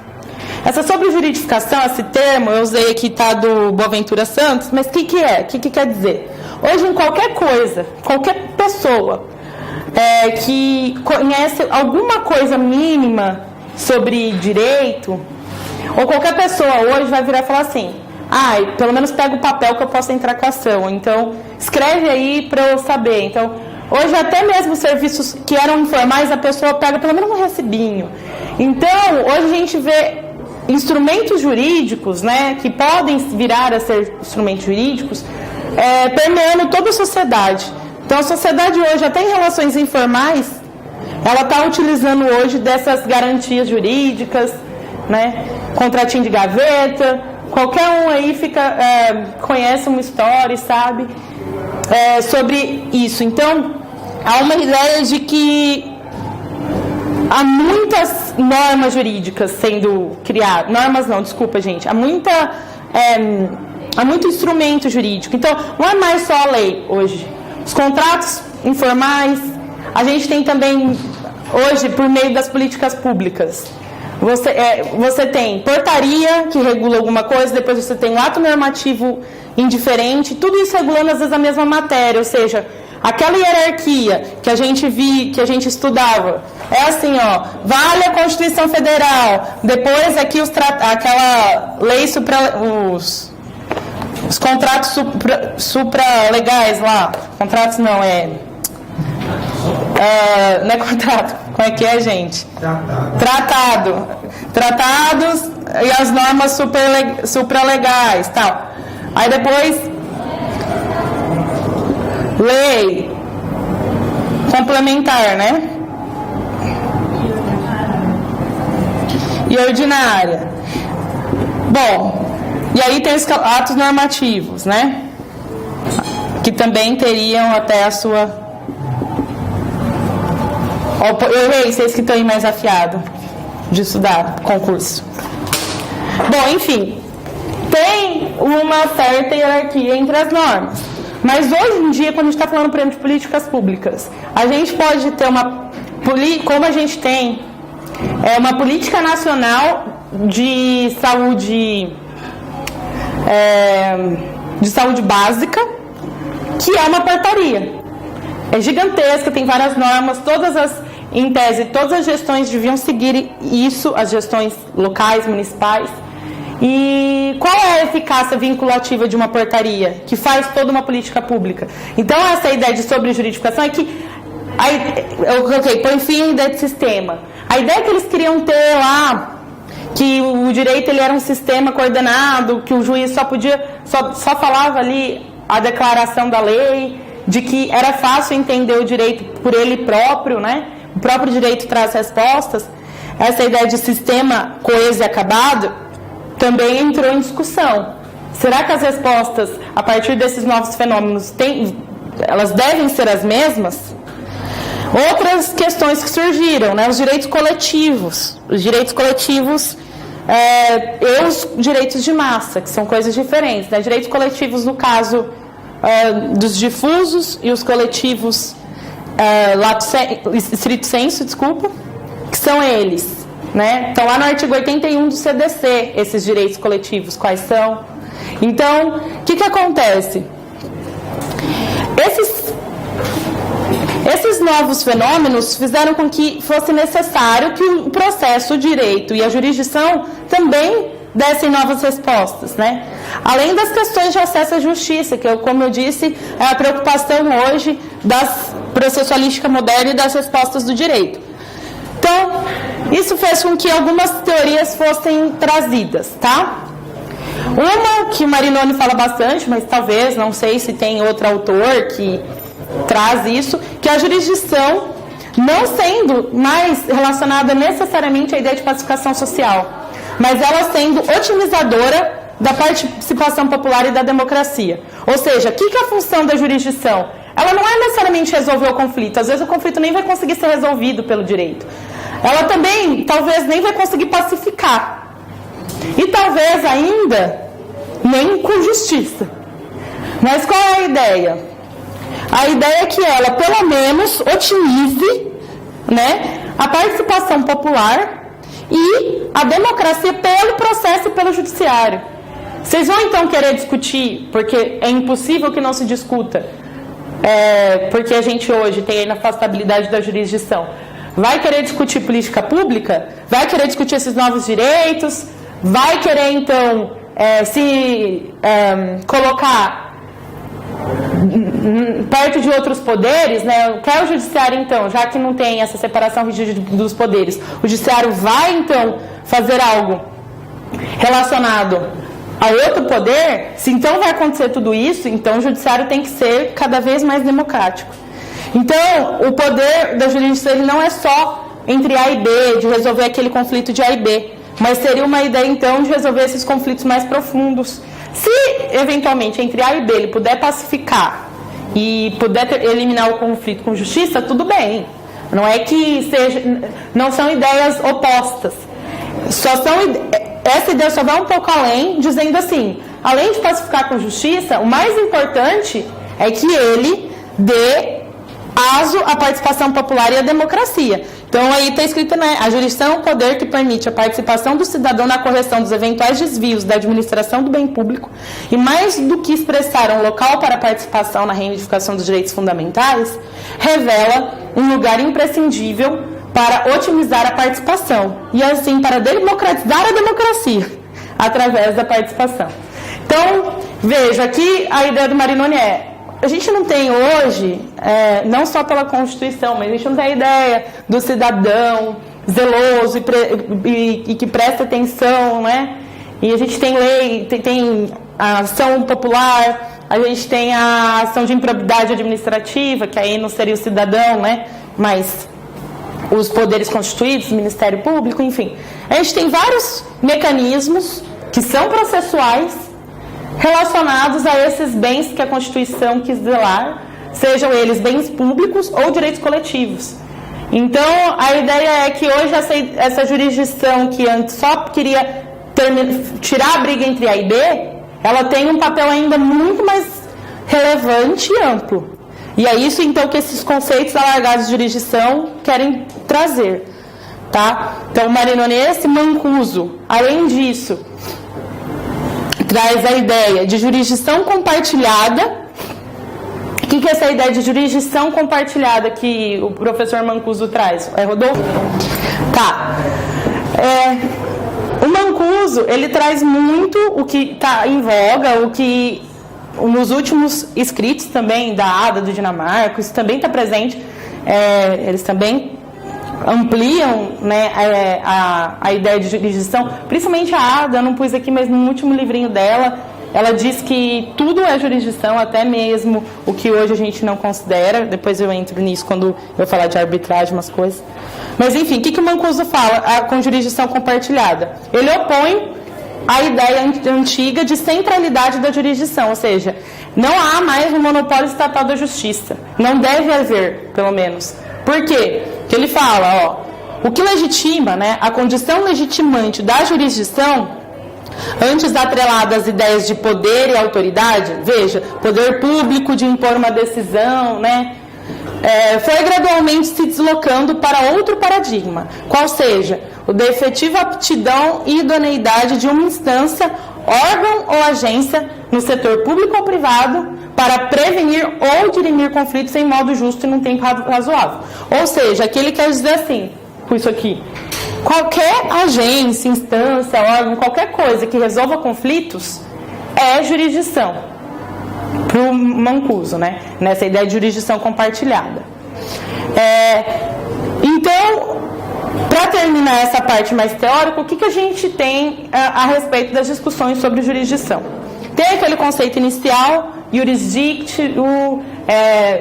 Essa sobrejuridificação, esse termo, eu usei aqui, tá do Boaventura Santos, mas o que é? O que quer dizer? Hoje, em qualquer coisa, qualquer pessoa que conhece alguma coisa mínima sobre direito, ou qualquer pessoa hoje vai virar e falar assim: pelo menos pega o papel que eu posso entrar com a ação, então escreve aí para eu saber. Então, hoje até mesmo serviços que eram informais, a pessoa pega pelo menos um recibinho. Então, hoje a gente vê instrumentos jurídicos, né, que podem virar a ser instrumentos jurídicos, permeando toda a sociedade. Então, a sociedade hoje, até em relações informais, ela está utilizando hoje dessas garantias jurídicas, né, contratinho de gaveta, qualquer um aí conhece uma história, sabe, sobre isso. Então, há uma ideia de que há muitas normas jurídicas sendo criadas. Normas não, desculpa, gente. Há muito instrumento jurídico. Então, não é mais só a lei hoje. Os contratos informais, a gente tem também, hoje, por meio das políticas públicas, você tem portaria que regula alguma coisa, depois você tem um ato normativo indiferente, tudo isso regulando às vezes a mesma matéria, ou seja, aquela hierarquia que a gente estudava, é assim, ó, vale a Constituição Federal, depois aqui aquela lei os contratos supralegais lá, contratos não, não é contrato, como é que é, gente? Tratados e as normas supralegais, tal. Aí depois, lei complementar, né? E ordinária. Bom, e aí tem os atos normativos, né? Que também teriam até a sua... Eu errei, vocês que estão aí mais afiados de estudar concurso. Bom, enfim, tem uma certa hierarquia entre as normas. Mas hoje em dia, quando a gente está falando, por exemplo, de políticas públicas, a gente pode ter como a gente tem uma política nacional de saúde básica, que é uma portaria. é gigantesca, tem várias normas, em tese, todas as gestões deviam seguir isso, as gestões locais, municipais. E qual é a eficácia vinculativa de uma portaria que faz toda uma política pública? Então, essa ideia de sobre-juridificação é que, põe fim à ideia de sistema. A ideia que eles queriam ter lá, que o direito ele era um sistema coordenado, que o juiz só falava ali a declaração da lei, de que era fácil entender o direito por ele próprio, né? O próprio direito traz respostas. Essa ideia de sistema coeso e acabado também entrou em discussão. Será que as respostas, a partir desses novos fenômenos, elas devem ser as mesmas? Outras questões que surgiram, né? Os direitos coletivos. Os direitos coletivos e os direitos de massa, que são coisas diferentes, né? Direitos coletivos, no caso dos difusos, e os coletivos stricto sensu, que são eles, né? Então, lá no artigo 81 do CDC, esses direitos coletivos, quais são? Então, o que acontece? Esses novos fenômenos fizeram com que fosse necessário que o processo, o direito e a jurisdição também dessem novas respostas, né? Além das questões de acesso à justiça, que, como eu disse, é a preocupação hoje da processualística moderna e das respostas do direito. Então, isso fez com que algumas teorias fossem trazidas, tá? Uma que o Marinoni fala bastante, mas talvez, não sei se tem outro autor que traz isso, que é a jurisdição não sendo mais relacionada necessariamente à ideia de pacificação social, mas ela sendo otimizadora da participação popular e da democracia. Ou seja, o que é a função da jurisdição? Ela não é necessariamente resolver o conflito, às vezes o conflito nem vai conseguir ser resolvido pelo direito. Ela também, talvez, nem vai conseguir pacificar. E talvez ainda, nem com justiça. Mas qual é a ideia? A ideia é que ela, pelo menos, otimize, né, a participação popular e a democracia pelo processo e pelo judiciário. Vocês vão, então, querer discutir, porque é impossível que não se discuta, porque a gente hoje tem a inafastabilidade da jurisdição. Vai querer discutir política pública? Vai querer discutir esses novos direitos? Vai querer, então, colocar perto de outros poderes, né? Quer o judiciário, então, já que não tem essa separação rígida dos poderes, o judiciário vai, então, fazer algo relacionado a outro poder? Se então vai acontecer tudo isso, então o judiciário tem que ser cada vez mais democrático. Então, o poder da jurisdição ele não é só entre A e B, de resolver aquele conflito de A e B, mas seria uma ideia, então, de resolver esses conflitos mais profundos. Se, eventualmente, entre A e B ele puder pacificar e puder eliminar o conflito com justiça, tudo bem. Não é que não são ideias opostas. Essa ideia só vai um pouco além, dizendo assim, além de pacificar com justiça, o mais importante é que ele dê aso à participação popular e à democracia. Então, aí está escrito, né, a jurisdição é o poder que permite a participação do cidadão na correção dos eventuais desvios da administração do bem público e, mais do que expressar um local para a participação na reivindicação dos direitos fundamentais, revela um lugar imprescindível para otimizar a participação e, assim, para democratizar a democracia através da participação. Então, veja, aqui a ideia do Marinoni a gente não tem hoje, não só pela Constituição, mas a gente não tem a ideia do cidadão zeloso e que presta atenção, né? E a gente tem lei, tem a ação popular, a gente tem a ação de improbidade administrativa, que aí não seria o cidadão, né? Mas os poderes constituídos, Ministério Público, enfim. A gente tem vários mecanismos que são processuais relacionados a esses bens que a Constituição quis zelar, sejam eles bens públicos ou direitos coletivos. Então, a ideia é que hoje essa jurisdição que antes só queria tirar a briga entre A e B, ela tem um papel ainda muito mais relevante e amplo. E é isso, então, que esses conceitos alargados de jurisdição querem trazer. Tá? Então, o Marinoni, esse Mancuso, além disso, traz a ideia de jurisdição compartilhada, O que é essa ideia de jurisdição compartilhada que o professor Mancuso traz? Rodolfo? Tá. O Mancuso, ele traz muito o que está em voga, o que nos últimos escritos também da Ada, do Dinamarca, isso também está presente. Eles também ampliam, né, a ideia de jurisdição, principalmente a Ada, eu não pus aqui, mas no último livrinho dela, ela diz que tudo é jurisdição, até mesmo o que hoje a gente não considera. Depois eu entro nisso quando eu falar de arbitragem, umas coisas. Mas enfim, o que o Mancuso fala com jurisdição compartilhada? Ele opõe a ideia antiga de centralidade da jurisdição, ou seja, não há mais um monopólio estatal da justiça. Não deve haver, pelo menos. Por quê? Porque ele fala, o que legitima, né, a condição legitimante da jurisdição, antes atrelada às ideias de poder e autoridade, veja, poder público de impor uma decisão, né, foi gradualmente se deslocando para outro paradigma, qual seja o da efetiva aptidão e idoneidade de uma instância, órgão ou agência no setor público ou privado para prevenir ou dirimir conflitos em modo justo e num tempo razoável. Ou seja, aqui ele quer dizer assim, por isso aqui, qualquer agência, instância, órgão, qualquer coisa que resolva conflitos é jurisdição. Para o Mancuso, né? Nessa ideia de jurisdição compartilhada. Então, para terminar essa parte mais teórica, o que a gente tem a respeito das discussões sobre jurisdição? Tem aquele conceito inicial, jurisdict,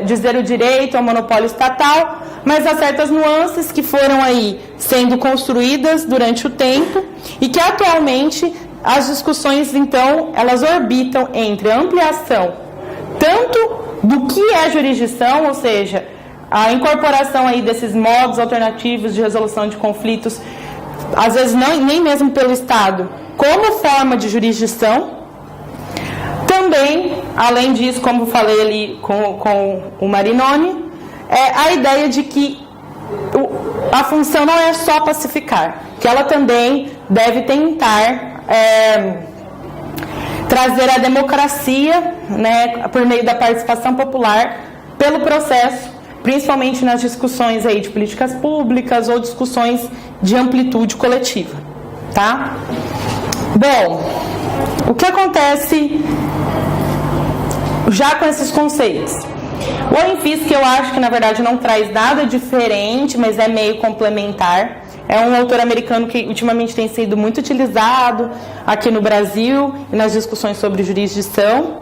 dizer o direito ao monopólio estatal, mas há certas nuances que foram aí sendo construídas durante o tempo e que atualmente as discussões, então, elas orbitam entre a ampliação tanto do que é jurisdição, ou seja, a incorporação aí desses modos alternativos de resolução de conflitos, às vezes nem mesmo pelo Estado, como forma de jurisdição. Também, além disso, como falei ali com o Marinoni, a ideia de que a função não é só pacificar, que ela também deve tentar trazer a democracia, né, por meio da participação popular pelo processo, principalmente nas discussões aí de políticas públicas ou discussões de amplitude coletiva, tá? Bom, o que acontece já com esses conceitos? O Owen Fiske, eu acho que na verdade não traz nada diferente, mas é meio complementar. É um autor americano que ultimamente tem sido muito utilizado aqui no Brasil e nas discussões sobre jurisdição.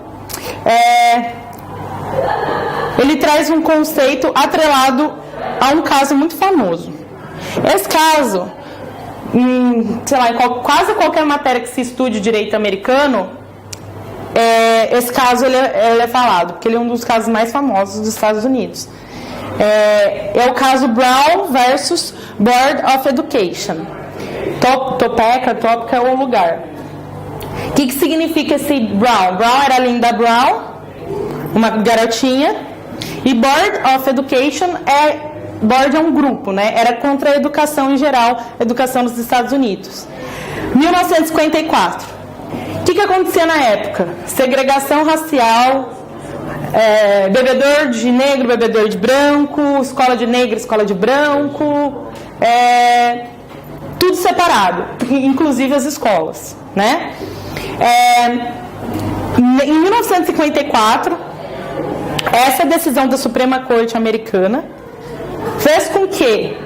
Ele traz um conceito atrelado a um caso muito famoso. Esse caso, sei lá, em quase qualquer matéria que se estude o direito americano, esse caso ele é falado, porque ele é um dos casos mais famosos dos Estados Unidos. É o caso Brown versus Board of Education. Tópica é o lugar. O que significa esse Brown? Brown era a Linda Brown, uma garotinha, e Board of Education Board é um grupo, né? Era contra a educação em geral, a educação nos Estados Unidos. 1954. O que acontecia na época? Segregação racial, bebedor de negro, bebedor de branco, escola de negro, escola de branco, tudo separado, inclusive as escolas, né? Em 1954, essa decisão da Suprema Corte americana fez com que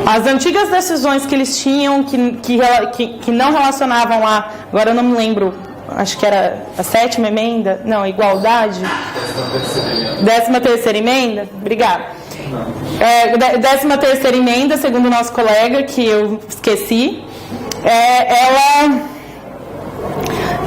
as antigas decisões que eles tinham, que não relacionavam a, agora eu não me lembro, acho que era a 7ª emenda, não, a igualdade, 13ª emenda, obrigada. 13ª emenda, segundo o nosso colega, que eu esqueci, ela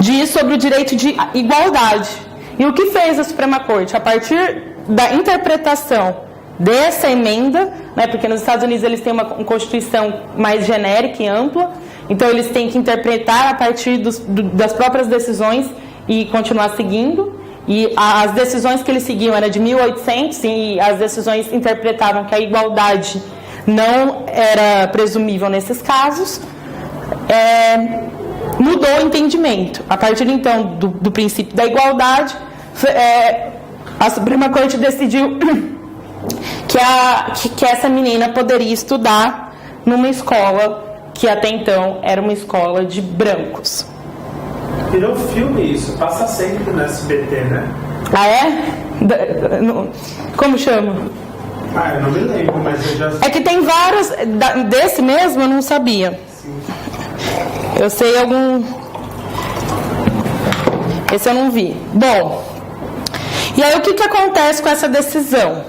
diz sobre o direito de igualdade. E o que fez a Suprema Corte? A partir da interpretação dessa emenda, né, porque nos Estados Unidos eles têm uma constituição mais genérica e ampla, então eles têm que interpretar a partir das próprias decisões e continuar seguindo. E as decisões que eles seguiam eram de 1800 e as decisões interpretavam que a igualdade não era presumível nesses casos. Mudou o entendimento. A partir então do princípio da igualdade, a Suprema Corte decidiu que essa menina poderia estudar numa escola que até então era uma escola de brancos. Virou filme isso, passa sempre no SBT, né? Ah, é? Como chama? Ah, eu não me lembro, mas eu já... É que tem vários, desse mesmo eu não sabia. Sim. Eu sei algum... Esse eu não vi. Bom, e aí o que acontece com essa decisão?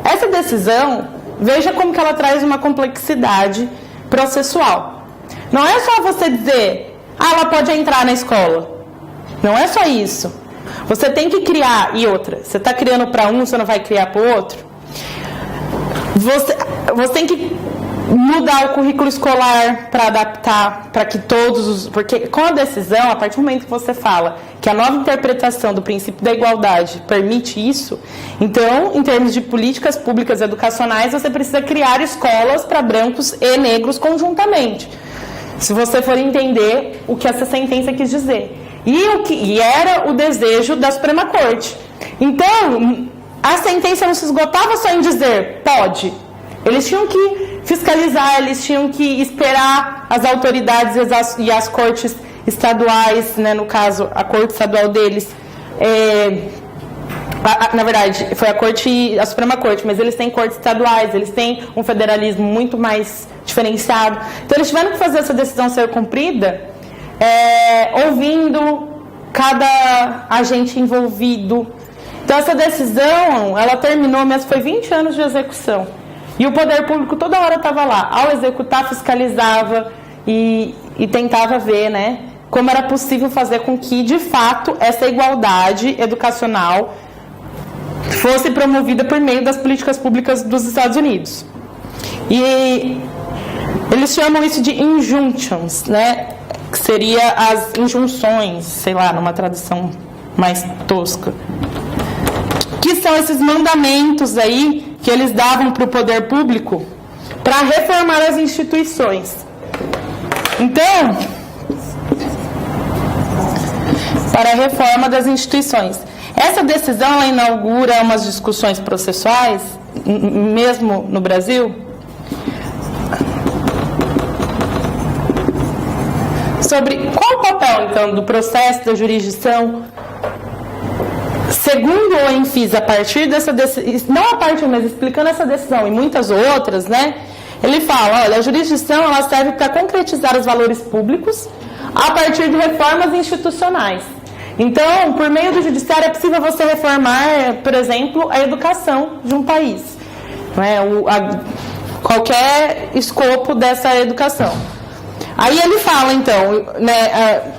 Essa decisão, veja como que ela traz uma complexidade processual. Não é só você dizer, ela pode entrar na escola. Não é só isso. Você tem que criar, e outra, você está criando para um, você não vai criar para o outro. Você tem que mudar o currículo escolar para adaptar, para que todos os... Porque com a decisão, a partir do momento que você fala que a nova interpretação do princípio da igualdade permite isso, então, em termos de políticas públicas educacionais, você precisa criar escolas para brancos e negros conjuntamente. Se você for entender o que essa sentença quis dizer. E era o desejo da Suprema Corte. Então, a sentença não se esgotava só em dizer, pode. Eles tinham que fiscalizar, eles tinham que esperar as autoridades e as cortes estaduais, né, no caso, a corte estadual deles. Na verdade, foi a Suprema Corte, mas eles têm cortes estaduais, eles têm um federalismo muito mais diferenciado. Então, eles tiveram que fazer essa decisão ser cumprida ouvindo cada agente envolvido. Então, essa decisão, ela terminou, mas foi 20 anos de execução. E o poder público toda hora estava lá. Ao executar, fiscalizava e tentava ver, né, como era possível fazer com que, de fato, essa igualdade educacional fosse promovida por meio das políticas públicas dos Estados Unidos. E eles chamam isso de injunctions, né, que seria as injunções, sei lá, numa tradução mais tosca. Que são esses mandamentos aí que eles davam para o poder público para reformar as instituições. Então, para a reforma das instituições. Essa decisão ela inaugura umas discussões processuais, mesmo no Brasil, sobre qual o papel, então, do processo da jurisdição. Segundo o ENFIS, a partir dessa decisão, não a partir, mas explicando essa decisão e muitas outras, né? Ele fala, olha, a jurisdição ela serve para concretizar os valores públicos a partir de reformas institucionais. Então, por meio do judiciário é possível você reformar, por exemplo, a educação de um país, né? Qualquer escopo dessa educação. Aí ele fala, então, né,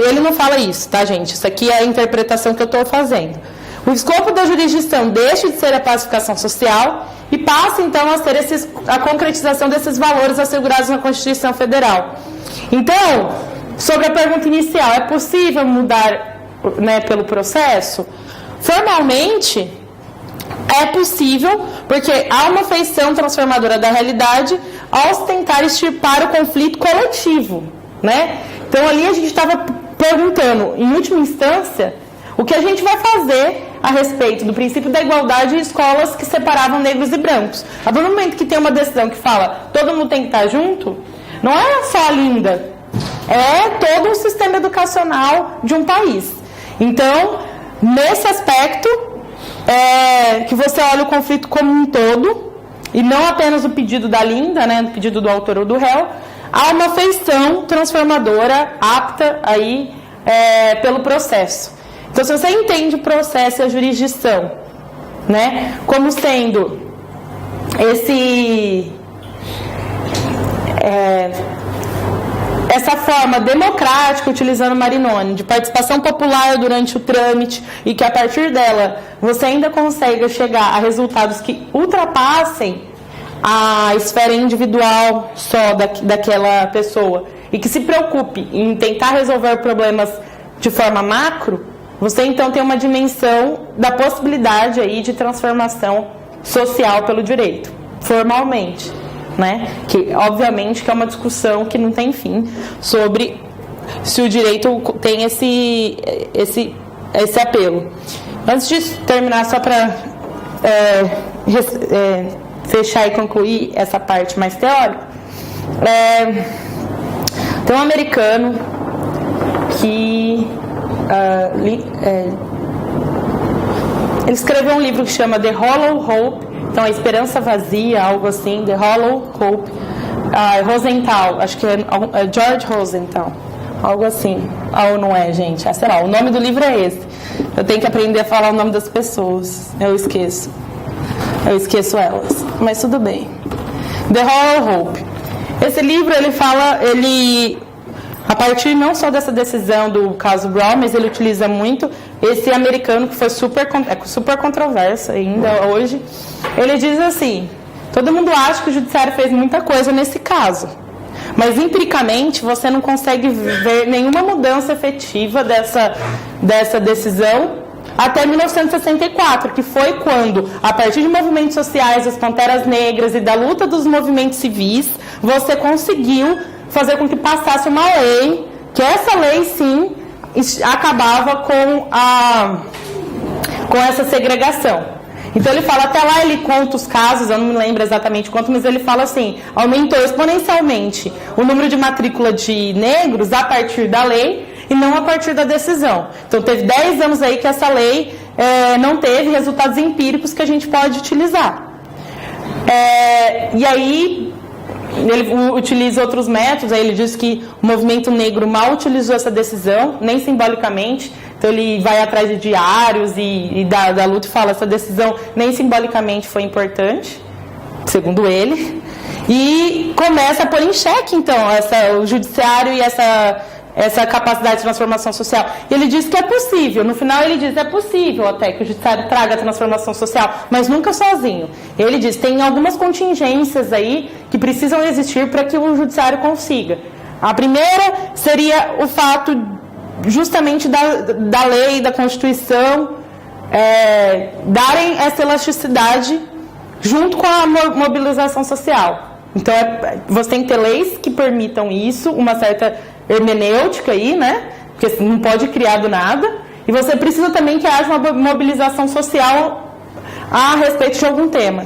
ele não fala isso, tá, gente? Isso aqui é a interpretação que eu estou fazendo. O escopo da jurisdição deixa de ser a pacificação social e passa, então, a ser a concretização desses valores assegurados na Constituição Federal. Então, sobre a pergunta inicial, é possível mudar, né, pelo processo? Formalmente, é possível, porque há uma feição transformadora da realidade ao tentar extirpar o conflito coletivo, né? Então, ali a gente estava perguntando, em última instância, o que a gente vai fazer a respeito do princípio da igualdade em escolas que separavam negros e brancos. A partir do momento que tem uma decisão que fala todo mundo tem que estar junto, não é só a Linda, é todo o sistema educacional de um país. Então, nesse aspecto, que você olha o conflito como um todo, e não apenas o pedido da Linda, né, o pedido do autor ou do réu, há uma feição transformadora apta aí pelo processo. Então, se você entende o processo e a jurisdição, né, como sendo essa forma democrática, utilizando Marinoni, de participação popular durante o trâmite, e que a partir dela você ainda consegue chegar a resultados que ultrapassem a esfera individual só daquela pessoa, e que se preocupe em tentar resolver problemas de forma macro, você então tem uma dimensão da possibilidade aí de transformação social pelo direito, formalmente. Né? Que obviamente que é uma discussão que não tem fim sobre se o direito tem esse apelo. Antes de terminar, só para fechar e concluir essa parte mais teórica, tem um americano que ele escreveu um livro que chama The Hollow Hope, então a esperança vazia, algo assim, The Hollow Hope, Rosenthal, acho que é George Rosenthal, algo assim, ou não é, gente? Sei lá, o nome do livro é esse. Eu tenho que aprender a falar o nome das pessoas, eu esqueço elas, mas tudo bem. The Hollow Hope. Esse livro, ele a partir não só dessa decisão do caso Brown, mas ele utiliza muito esse americano que foi super controverso ainda hoje. Ele diz assim: todo mundo acha que o judiciário fez muita coisa nesse caso, mas empiricamente você não consegue ver nenhuma mudança efetiva dessa decisão até 1964, que foi quando, a partir de movimentos sociais, das Panteras Negras e da luta dos movimentos civis, você conseguiu fazer com que passasse uma lei, que essa lei sim acabava com essa segregação. Então ele fala, até lá ele conta os casos, eu não me lembro exatamente quanto, mas ele fala assim, aumentou exponencialmente o número de matrícula de negros a partir da lei e não a partir da decisão. Então teve 10 anos aí que essa lei não teve resultados empíricos que a gente pode utilizar. E aí ele utiliza outros métodos, aí ele diz que o movimento negro mal utilizou essa decisão, nem simbolicamente. Então ele vai atrás de diários e da luta e fala, essa decisão nem simbolicamente foi importante, segundo ele. E começa a pôr em xeque, então, o judiciário e essa capacidade de transformação social. E ele diz que é possível, no final ele diz, é possível até que o judiciário traga a transformação social, mas nunca sozinho. Ele diz, tem algumas contingências aí que precisam existir para que o judiciário consiga. A primeira seria o fato justamente da lei, da Constituição, darem essa elasticidade junto com a mobilização social. Então, você tem que ter leis que permitam isso, uma certa hermenêutica aí, né? Porque não pode criar do nada. E você precisa também que haja uma mobilização social a respeito de algum tema.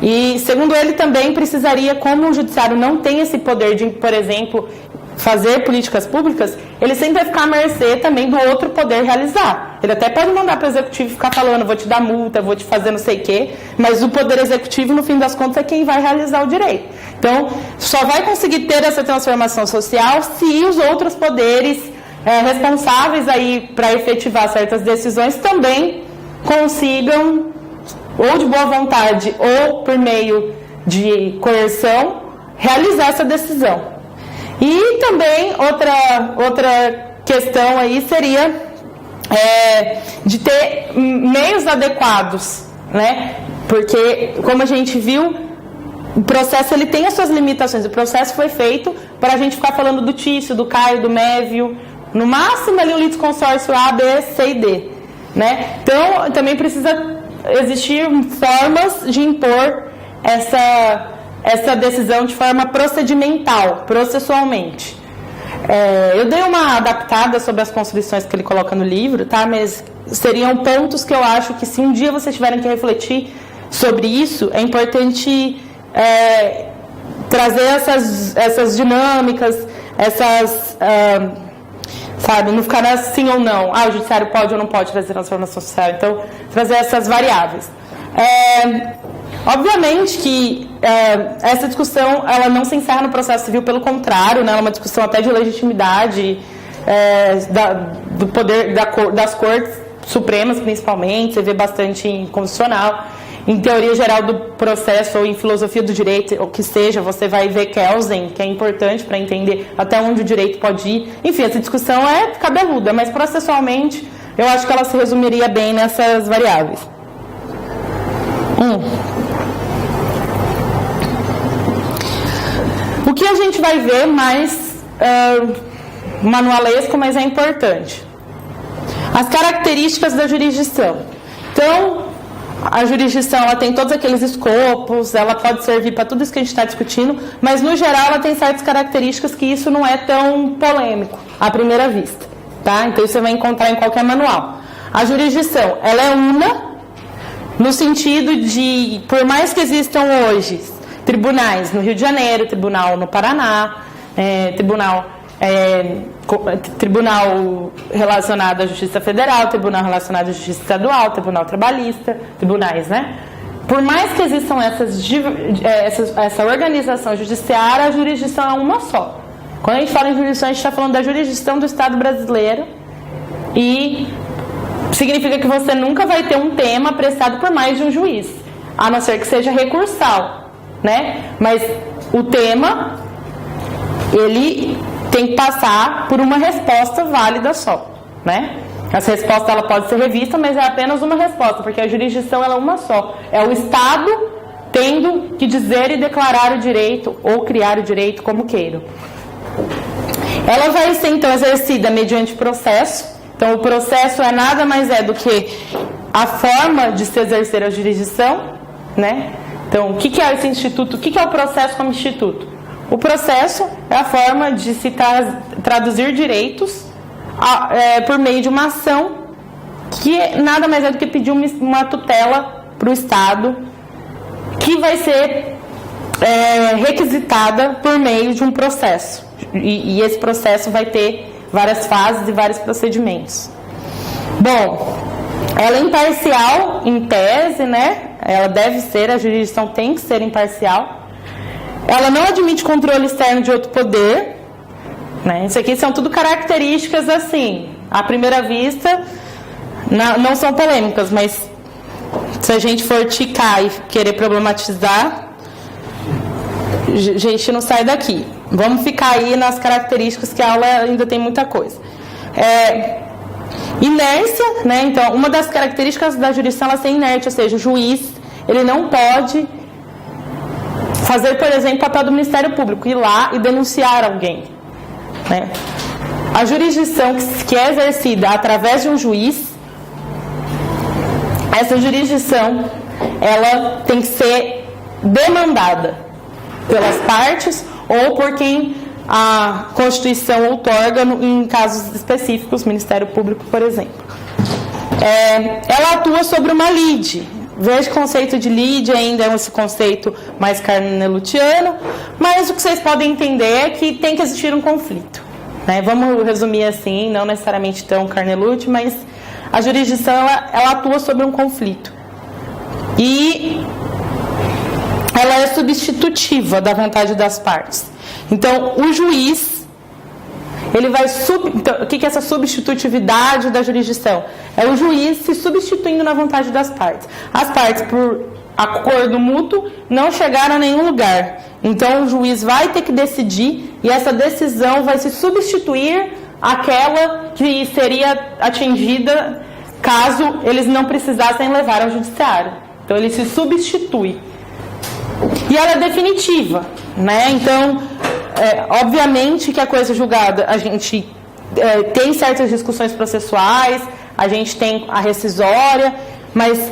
E, segundo ele, também precisaria, como o judiciário não tem esse poder de, por exemplo, fazer políticas públicas, ele sempre vai ficar à mercê também do outro poder realizar. Ele até pode mandar para o executivo ficar falando, vou te dar multa, vou te fazer não sei o quê, mas o poder executivo, no fim das contas, é quem vai realizar o direito. Então, só vai conseguir ter essa transformação social se os outros poderes responsáveis aí para efetivar certas decisões também consigam, ou de boa vontade, ou por meio de coerção, realizar essa decisão. E também outra questão aí seria de ter meios adequados, né? Porque, como a gente viu, o processo ele tem as suas limitações. O processo foi feito para a gente ficar falando do Tício, do Caio, do Mévio, no máximo ali o litisconsórcio A, B, C e D, né? Então, também precisa existir formas de impor essa decisão de forma procedimental, processualmente. Eu dei uma adaptada sobre as construções que ele coloca no livro, tá? Mas seriam pontos que eu acho que, se um dia vocês tiverem que refletir sobre isso, é importante trazer essas dinâmicas, sabe, não ficar assim ou não. O judiciário pode ou não pode trazer transformação social. Então, trazer essas variáveis. Obviamente que essa discussão ela não se encerra no processo civil, pelo contrário, né, ela é uma discussão até de legitimidade do poder das cortes supremas, principalmente. Você vê bastante em constitucional, em teoria geral do processo ou em filosofia do direito, ou que seja, você vai ver Kelsen, que é importante para entender até onde o direito pode ir. Enfim, essa discussão é cabeluda, mas processualmente eu acho que ela se resumiria bem nessas variáveis. O que a gente vai ver mais manualesco, mas é importante. As características da jurisdição. Então, a jurisdição ela tem todos aqueles escopos, ela pode servir para tudo isso que a gente está discutindo, mas no geral ela tem certas características que isso não é tão polêmico à primeira vista, tá? Então isso você vai encontrar em qualquer manual. a jurisdição, ela é una, no sentido de, por mais que existam hoje tribunais no Rio de Janeiro, tribunal no Paraná, tribunal relacionado à Justiça Federal, tribunal relacionado à Justiça Estadual, tribunal trabalhista, tribunais, né? Por mais que existam essa organização judiciária, a jurisdição é uma só. Quando a gente fala em jurisdição, a gente está falando da jurisdição do Estado brasileiro e significa que você nunca vai ter um tema prestado por mais de um juiz, a não ser que seja recursal, né? Mas o tema, ele tem que passar por uma resposta válida só, né? Essa resposta ela pode ser revista, mas é apenas uma resposta, porque a jurisdição ela é uma só. É o Estado tendo que dizer e declarar o direito ou criar o direito, como queiram. Ela vai ser então exercida mediante processo. Então o processo é nada mais do que a forma de se exercer a jurisdição, né? Então o que é esse instituto? O que é o processo como instituto? O processo é a forma de se traduzir direitos por meio de uma ação que nada mais é do que pedir uma tutela para o Estado, que vai ser requisitada por meio de um processo. E esse processo vai ter várias fases e vários procedimentos. Bom, ela é imparcial em tese, né? Ela deve ser, a jurisdição tem que ser imparcial. Ela não admite controle externo de outro poder, né? Isso aqui são tudo características assim, à primeira vista, não são polêmicas, mas se a gente for ticar e querer problematizar, a gente não sai daqui. Vamos ficar aí nas características, que a aula ainda tem muita coisa. Inércia, né? Então, uma das características da jurisdição é ser inerte, ou seja, o juiz ele não pode fazer, por exemplo, o papel do Ministério Público, ir lá e denunciar alguém, né? A jurisdição que é exercida através de um juiz, essa jurisdição ela tem que ser demandada pelas partes ou por quem a Constituição outorga em casos específicos, Ministério Público, por exemplo. Ela atua sobre uma lide. Veja o conceito de lide ainda é esse conceito mais carnelutiano, mas o que vocês podem entender é que tem que existir um conflito, né? Vamos resumir assim, não necessariamente tão carnelute, mas a jurisdição ela atua sobre um conflito. E ela é substitutiva da vontade das partes. Então, o juiz, ele vai... Então, o que é essa substitutividade da jurisdição? É o juiz se substituindo na vontade das partes. As partes, por acordo mútuo, não chegaram a nenhum lugar. Então, o juiz vai ter que decidir e essa decisão vai se substituir àquela que seria atingida caso eles não precisassem levar ao judiciário. Então, ele se substitui. E ela é definitiva, né? Então, obviamente que a coisa julgada, a gente tem certas discussões processuais, a gente tem a rescisória, mas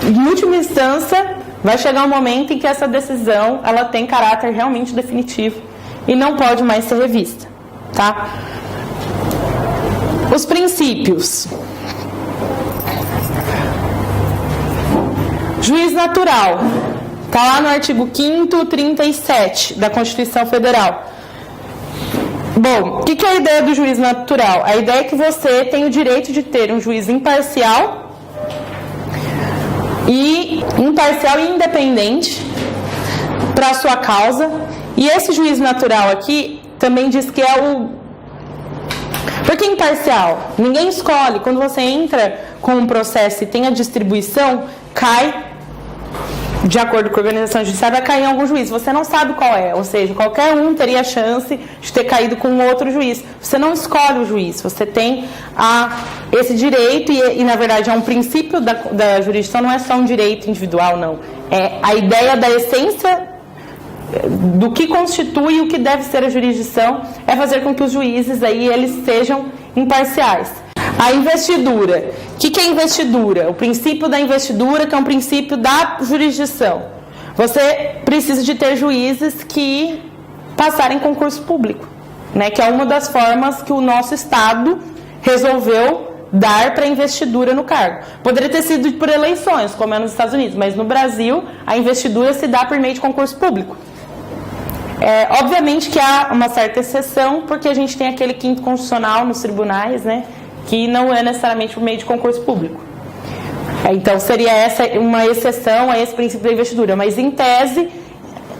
em última instância vai chegar um momento em que essa decisão ela tem caráter realmente definitivo e não pode mais ser revista, tá? Os princípios. Juiz natural. Está lá no artigo 5º, 37 da Constituição Federal. Bom, o que é a ideia do juiz natural? A ideia é que você tem o direito de ter um juiz imparcial e independente para a sua causa. E esse juiz natural aqui também diz que é o... Por que imparcial? Ninguém escolhe. Quando você entra com um processo e tem a distribuição, cai... de acordo com a organização judiciária, vai cair em algum juiz. Você não sabe qual é, ou seja, qualquer um teria a chance de ter caído com um outro juiz. Você não escolhe o juiz, você tem esse direito e na verdade, é um princípio da jurisdição, não é só um direito individual, não. É a ideia da essência do que constitui o que deve ser a jurisdição, é fazer com que os juízes aí, eles sejam imparciais. A investidura. O que é investidura? O princípio da investidura, que é um princípio da jurisdição. Você precisa de ter juízes que passarem concurso público, né? Que é uma das formas que o nosso Estado resolveu dar para investidura no cargo. Poderia ter sido por eleições, como é nos Estados Unidos, mas no Brasil a investidura se dá por meio de concurso público. Obviamente que há uma certa exceção, porque a gente tem aquele quinto constitucional nos tribunais, né, que não é necessariamente por meio de concurso público. Então seria essa uma exceção a esse princípio da investidura, mas em tese,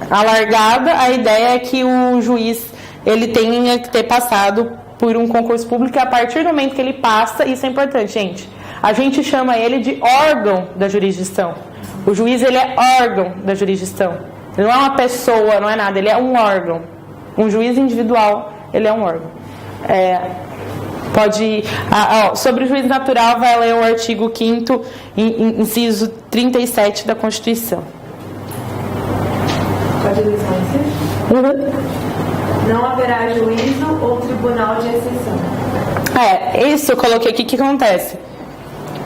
alargada, a ideia é que o juiz ele tenha que ter passado por um concurso público, e a partir do momento que ele passa, isso é importante, gente, a gente chama ele de órgão da jurisdição. O juiz, ele é órgão da jurisdição. Ele não é uma pessoa, não é nada, ele é um órgão. Um juiz individual, ele é um órgão. Sobre o juiz natural, vai ler o artigo 5º, inciso 37 da Constituição. Pode ler só inciso? Não haverá juízo ou tribunal de exceção. Isso eu coloquei aqui. O que acontece?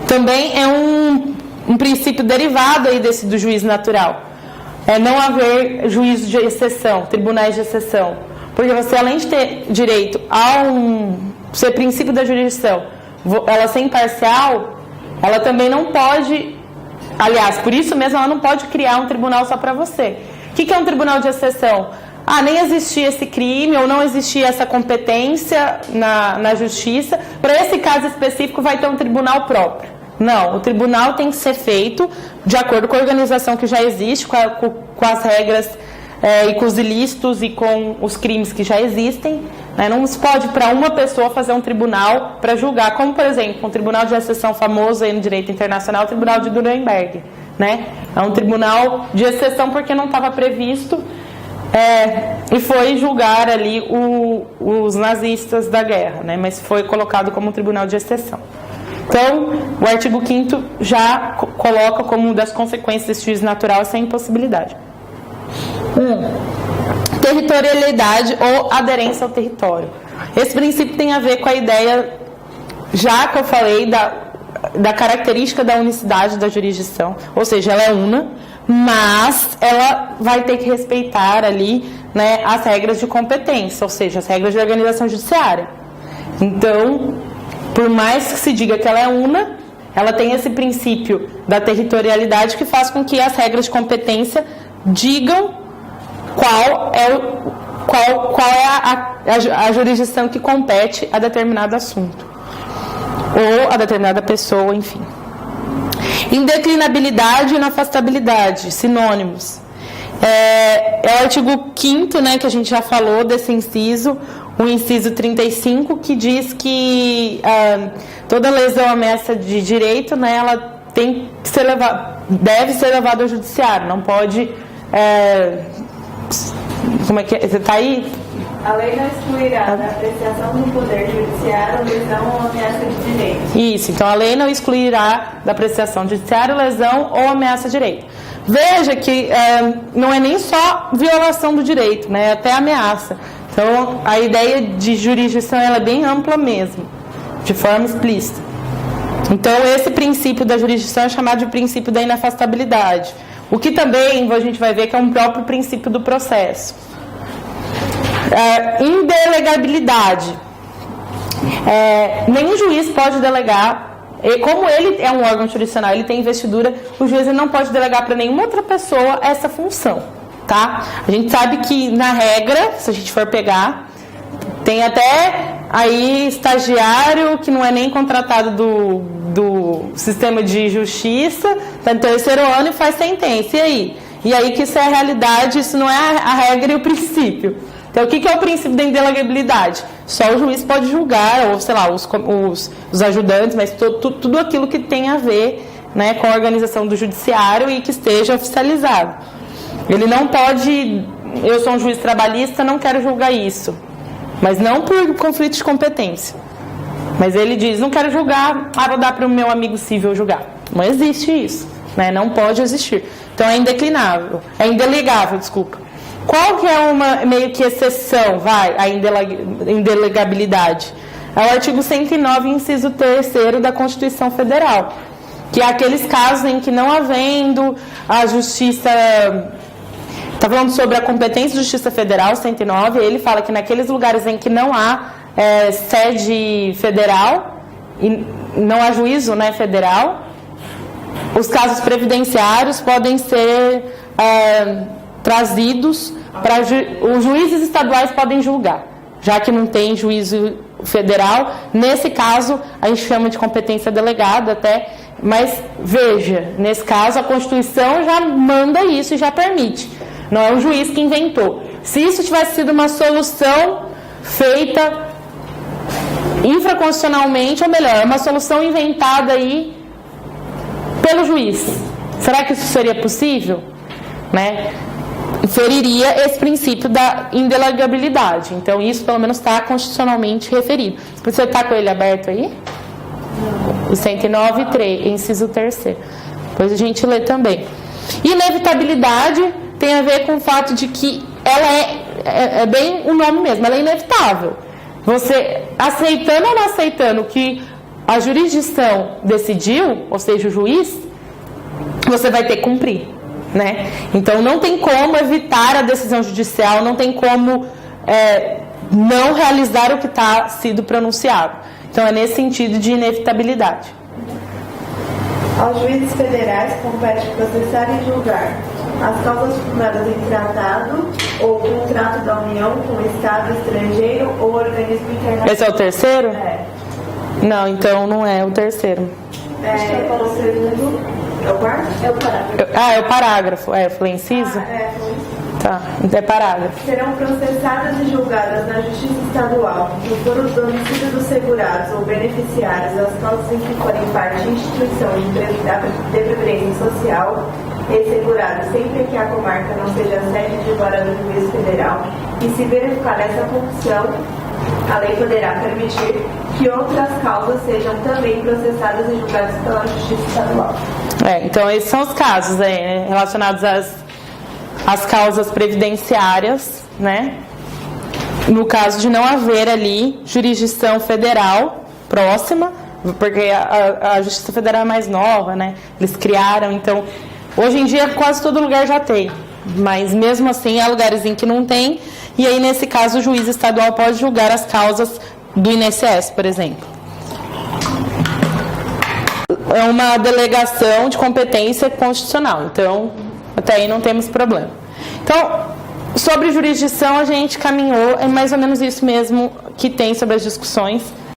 Também é um princípio derivado aí do juízo natural. Não haver juízo de exceção, tribunais de exceção. Porque você, além de ter direito ser princípio da jurisdição, ela ser imparcial, ela também não pode, aliás, por isso mesmo ela não pode criar um tribunal só para você. O que é um tribunal de exceção? Nem existia esse crime ou não existia essa competência na justiça. Para esse caso específico vai ter um tribunal próprio. Não, o tribunal tem que ser feito de acordo com a organização que já existe, com as regras e com os ilícitos e com os crimes que já existem. Não se pode, para uma pessoa, fazer um tribunal para julgar, como, por exemplo, um tribunal de exceção famoso aí no direito internacional, o tribunal de Nuremberg. É um tribunal de exceção porque não estava previsto e foi julgar ali os nazistas da guerra, mas foi colocado como um tribunal de exceção. Então, o artigo 5º já coloca como uma das consequências desse juízo natural essa impossibilidade. Territorialidade ou aderência ao território. Esse princípio tem a ver com a ideia, já que eu falei, da característica da unicidade da jurisdição, ou seja, ela é una, mas ela vai ter que respeitar ali, as regras de competência, ou seja, as regras de organização judiciária. Então, por mais que se diga que ela é una, ela tem esse princípio da territorialidade que faz com que as regras de competência digam qual é a jurisdição que compete a determinado assunto ou a determinada pessoa, enfim. Indeclinabilidade e inafastabilidade, sinônimos. É o artigo 5º, que a gente já falou desse inciso, o inciso 35, que diz que toda lesão ou ameaça de direito, ela tem que deve ser levada ao judiciário, não pode... como é que é? Você está aí? A lei não excluirá da apreciação do poder judiciário lesão ou ameaça de direito. Isso, então a lei não excluirá da apreciação judiciária lesão ou ameaça de direito. Veja que não é nem só violação do direito, até ameaça. Então, a ideia de jurisdição ela é bem ampla mesmo, de forma explícita. Então, esse princípio da jurisdição é chamado de princípio da inafastabilidade, o que também a gente vai ver que é um próprio princípio do processo. Indelegabilidade. Nenhum juiz pode delegar, como ele é um órgão jurisdicional, ele tem investidura, o juiz não pode delegar para nenhuma outra pessoa essa função. Tá? A gente sabe que, na regra, se a gente for pegar, tem até aí estagiário que não é nem contratado do sistema de justiça, está no 3º ano e faz sentença. E aí que isso é a realidade, isso não é a regra e o princípio. Então, o que é o princípio da indelegabilidade? Só o juiz pode julgar, ou sei lá, os ajudantes, mas tudo aquilo que tem a ver, com a organização do judiciário e que esteja oficializado. Ele não pode, eu sou um juiz trabalhista, não quero julgar isso. Mas não por conflito de competência. Mas ele diz, não quero julgar, vou dar para o meu amigo civil julgar. Não existe isso, não pode existir. Então é indelegável, desculpa. Qual que é uma meio que exceção, a indelegabilidade? É o artigo 109, inciso 3º da Constituição Federal, que é aqueles casos em que não havendo a justiça... Está falando sobre a competência da Justiça Federal, 109, ele fala que naqueles lugares em que não há sede federal, não há juízo, né, federal, os casos previdenciários podem ser trazidos para os juízes estaduais podem julgar, já que não tem juízo federal. Nesse caso, a gente chama de competência delegada até, mas veja, nesse caso a Constituição já manda isso e já permite. Não é o juiz que inventou. Se isso tivesse sido uma solução feita infraconstitucionalmente, ou melhor, uma solução inventada aí pelo juiz, será que isso seria possível? Né? Feriria esse princípio da indelegabilidade. Então, isso pelo menos está constitucionalmente referido. Você está com ele aberto aí? O 109.3, inciso 3º. Depois a gente lê também. Inevitabilidade tem a ver com o fato de que ela é bem o nome mesmo, ela é inevitável. Você aceitando ou não aceitando que a jurisdição decidiu, ou seja, o juiz, você vai ter que cumprir. Né? Então não tem como evitar a decisão judicial, não tem como não realizar o que está sido pronunciado. Então é nesse sentido de inevitabilidade. Aos juízes federais compete processar e julgar as causas fundadas em tratado ou contrato da União com o Estado estrangeiro ou organismo internacional. Esse é o terceiro? É. Não, então não é o terceiro. O segundo. É o quarto? É o parágrafo. É o parágrafo. Eu falei inciso? Foi. Tá, é parágrafo. Serão processadas e julgadas na Justiça Estadual, no foro do domicílio dos segurados ou beneficiários, as causas em que forem parte de instituição de previdência social e segurados, sempre que a comarca não seja sede de vara do juiz federal, e se verificar essa condição, a lei poderá permitir que outras causas sejam também processadas e julgadas pela Justiça Estadual. Então esses são os casos relacionados às causas previdenciárias, né? No caso de não haver ali jurisdição federal próxima, porque a Justiça Federal é mais nova, né? Eles criaram, então hoje em dia quase todo lugar já tem, mas mesmo assim há lugares em que não tem, e aí nesse caso o juiz estadual pode julgar as causas do INSS, por exemplo. É uma delegação de competência constitucional, então até aí não temos problema. Então, sobre jurisdição a gente caminhou, é mais ou menos isso mesmo que tem sobre as discussões.